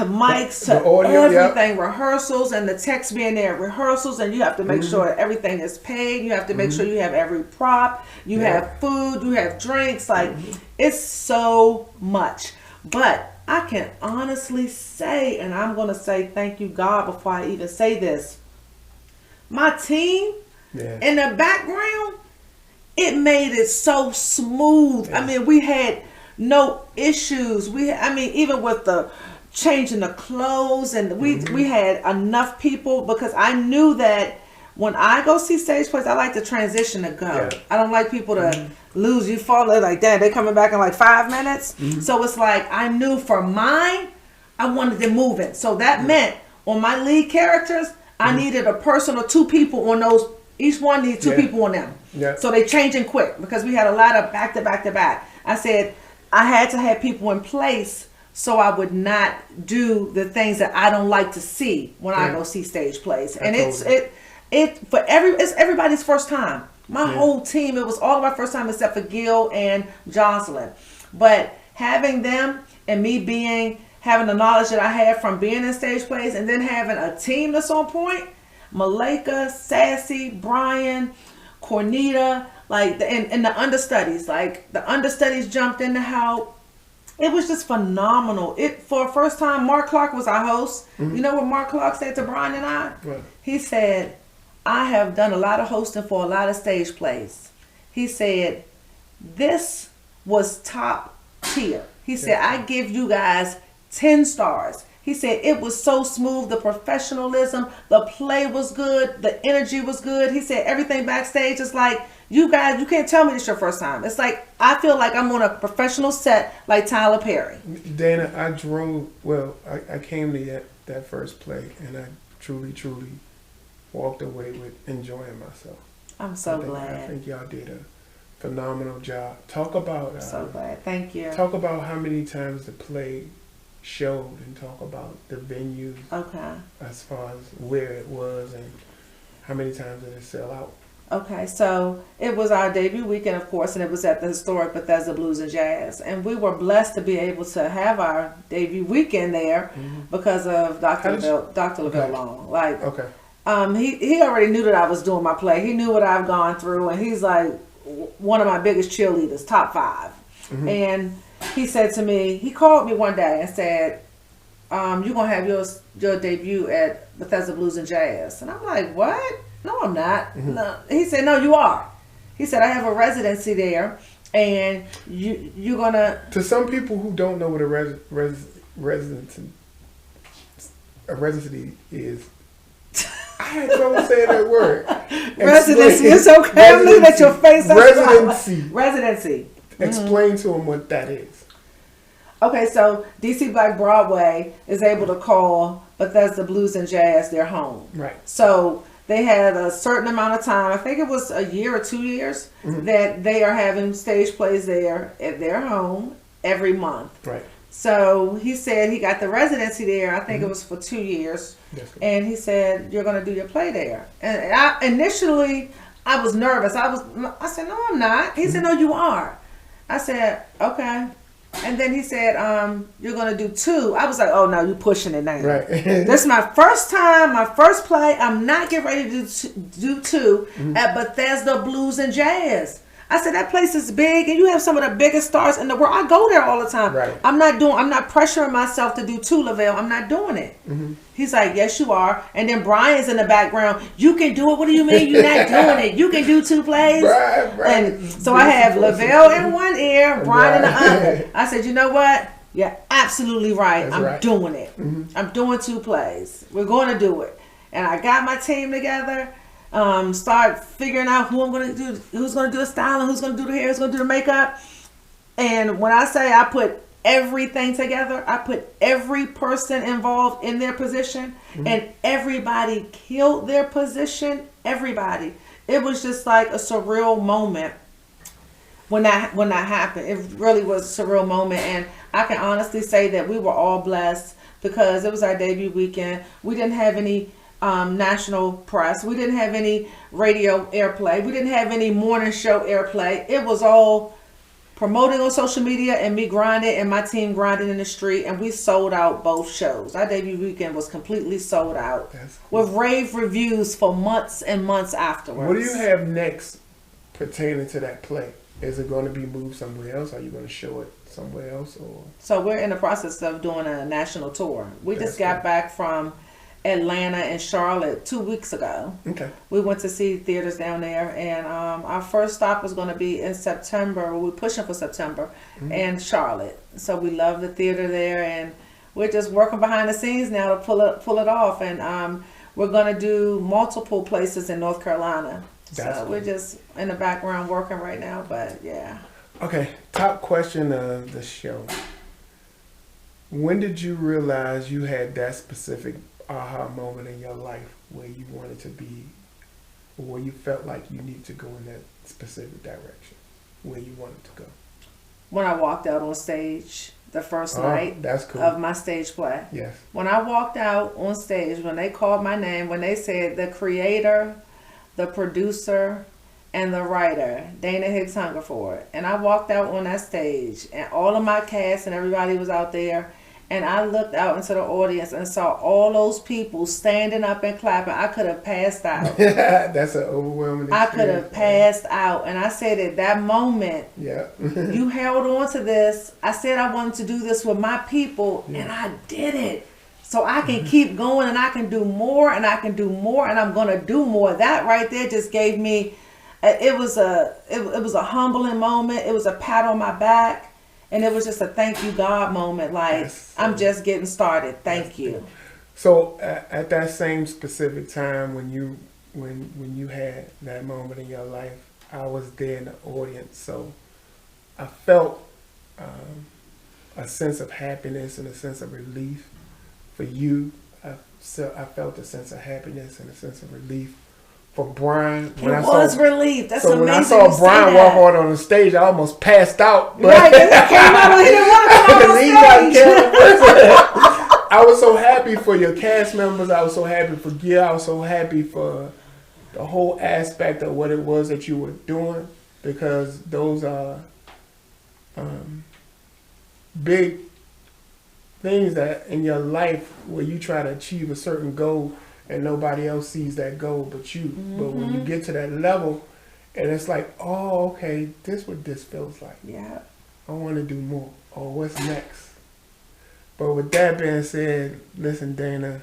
mics to audio, everything, rehearsals, and the text being there at rehearsals, and you have to make sure that everything is paid. You have to make sure you have every prop, you have food, you have drinks. Like it's so much. But I can honestly say, and I'm going to say thank you, God, before I even say this. My team in the background, it made it so smooth. I mean, we had no issues. Even with the changing the clothes, and we had enough people because I knew that when I go see stage plays, I like to transition to go. I don't like people to lose you, fall like that. They're coming back in like 5 minutes. So it's like I knew for mine, I wanted to move it. So that meant on my lead characters, I needed a person or 2 people on those. Each one needs 2 people on them. So they changing quick because we had a lot of back to back to back. I said I had to have people in place so I would not do the things that I don't like to see when I go see stage plays. And it's everybody's first time. My whole team, it was all of our first time except for Gil and Jocelyn. But having them and me having the knowledge that I had from being in stage plays and then having a team that's on point, Malika, Sassy, Brian, Cornita, and the understudies. Like the understudies jumped in to help. It was just phenomenal. For the first time, Mark Clark was our host. You know what Mark Clark said to Brian and I? Right. He said, I have done a lot of hosting for a lot of stage plays. He said, this was top tier. He said, I give you guys 10 stars. He said, it was so smooth, the professionalism, the play was good, the energy was good. He said, everything backstage is like, you guys, you can't tell me this your first time. It's like, I feel like I'm on a professional set like Tyler Perry. Dana, I came to that first play, and I truly walked away with enjoying myself. I'm so glad. I think y'all did a phenomenal job. Talk about... so glad. Thank you. Talk about how many times the play showed and talk about the venue. Okay. As far as where it was and how many times did it sell out? Okay, so it was our debut weekend, of course, and it was at the historic Bethesda Blues and Jazz. And we were blessed to be able to have our debut weekend there because of Dr. Lavelle Long. Like, he already knew that I was doing my play. He knew what I've gone through, and he's like one of my biggest cheerleaders, top 5. And he said to me, he called me one day and said, you're going to have your debut at Bethesda Blues and Jazz. And I'm like, what? No, I'm not. No. He said, no, you are. He said, I have a residency there, and you're going to... To some people who don't know what a residency is, I had trouble saying that word. Residency. It's okay. I'm looking at your face. Residency. Explain to them what that is. Okay, so DC Black Broadway is able to call Bethesda Blues and Jazz their home. Right. So they had a certain amount of time, I think it was a year or 2 years, that they are having stage plays there at their home every month. Right. So he said he got the residency there, I think it was for 2 years. And he said, you're going to do your play there. And initially, I was nervous. I said, no, I'm not. He said, no, you are. I said, okay. And then he said, you're going to do 2. I was like, oh, no, you're pushing it now. Right. This is my first time, my first play. I'm not getting ready to do 2 at Bethesda Blues and Jazz. I said, that place is big, and you have some of the biggest stars in the world. I go there all the time. Right. I'm not pressuring myself to do 2, Lavelle. I'm not doing it. He's like, yes, you are. And then Brian's in the background. You can do it. What do you mean you're not doing it? You can do 2 plays. Right. And so I have Lavelle in one ear, Brian in the other. I said, you know what? You're absolutely right. I'm doing it. I'm doing 2 plays. We're going to do it. And I got my team together. Start figuring out who I'm going to do, who's going to do the styling, who's going to do the hair, who's going to do the makeup. And when I say I put everything together, I put every person involved in their position, and everybody killed their position. Everybody. It was just like a surreal moment when that happened. It really was a surreal moment, and I can honestly say that we were all blessed because it was our debut weekend. We didn't have any national press. We didn't have any radio airplay. We didn't have any morning show airplay. It was all promoting on social media and me grinding and my team grinding in the street, and we sold out both shows. Our debut weekend was completely sold out. That's cool. With rave reviews for months and months afterwards. What do you have next pertaining to that play? Is it going to be moved somewhere else? Are you going to show it somewhere else? Or so we're in the process of doing a national tour. We just got back from Atlanta and Charlotte 2 weeks ago. Okay. We went to see theaters down there, and our first stop was going to be in September. We're pushing for September, and Charlotte. So we love the theater there, and we're just working behind the scenes now to pull it off. And we're going to do multiple places in North Carolina. That's so cool. We're just in the background working right now, but yeah. Okay, top question of the show. When did you realize you had that specific aha moment in your life where you wanted to be, or where you felt like you need to go in that specific direction, where you wanted to go? When I walked out on stage the first night of my stage play. Yes. When I walked out on stage, when they called my name, when they said the creator, the producer, and the writer, Dayne Hicks Hungerford, and I walked out on that stage, and all of my cast and everybody was out there. And I looked out into the audience and saw all those people standing up and clapping. I could have passed out. That's an overwhelming experience. I could have passed out. And I said at that moment, you held on to this. I said I wanted to do this with my people, and I did it. So I can keep going, and I can do more, and I can do more, and I'm going to do more. That right there just gave me, it was a humbling moment. It was a pat on my back. And it was just a thank you, God moment. Like, I'm just getting started. Thank you. So at that same specific time when you had that moment in your life, I was there in the audience. So I felt a sense of happiness and a sense of relief for you. I felt a sense of happiness and a sense of relief for Brian. It was relief. That's amazing. So when I saw Brian walk out on the stage, I almost passed out. But right, because he came out and he didn't want to come out on stage. I was so happy for your cast members. I was so happy for Gil. I was so happy for the whole aspect of what it was that you were doing, because those are big things that in your life where you try to achieve a certain goal and nobody else sees that goal but you. Mm-hmm. But when you get to that level and it's like, oh, okay, this what this feels like. Yeah. I want to do more. Or what's next? But with that being said, listen, Dayna,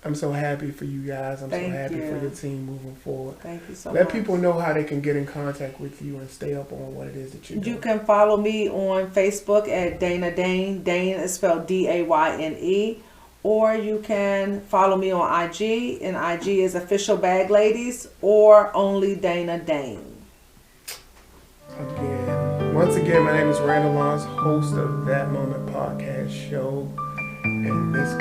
I'm so happy for you guys. I'm so happy for your team moving forward. Thank you so much. Let people know how they can get in contact with you and stay up on what it is that you're doing. You can follow me on Facebook at Dayna Dayne. Dayne is spelled Dayne. Or you can follow me on IG, and IG is Official Bag Ladies or only Dayna Dayne. Once again, my name is RLawrence, host of That Moment Podcast Show, and this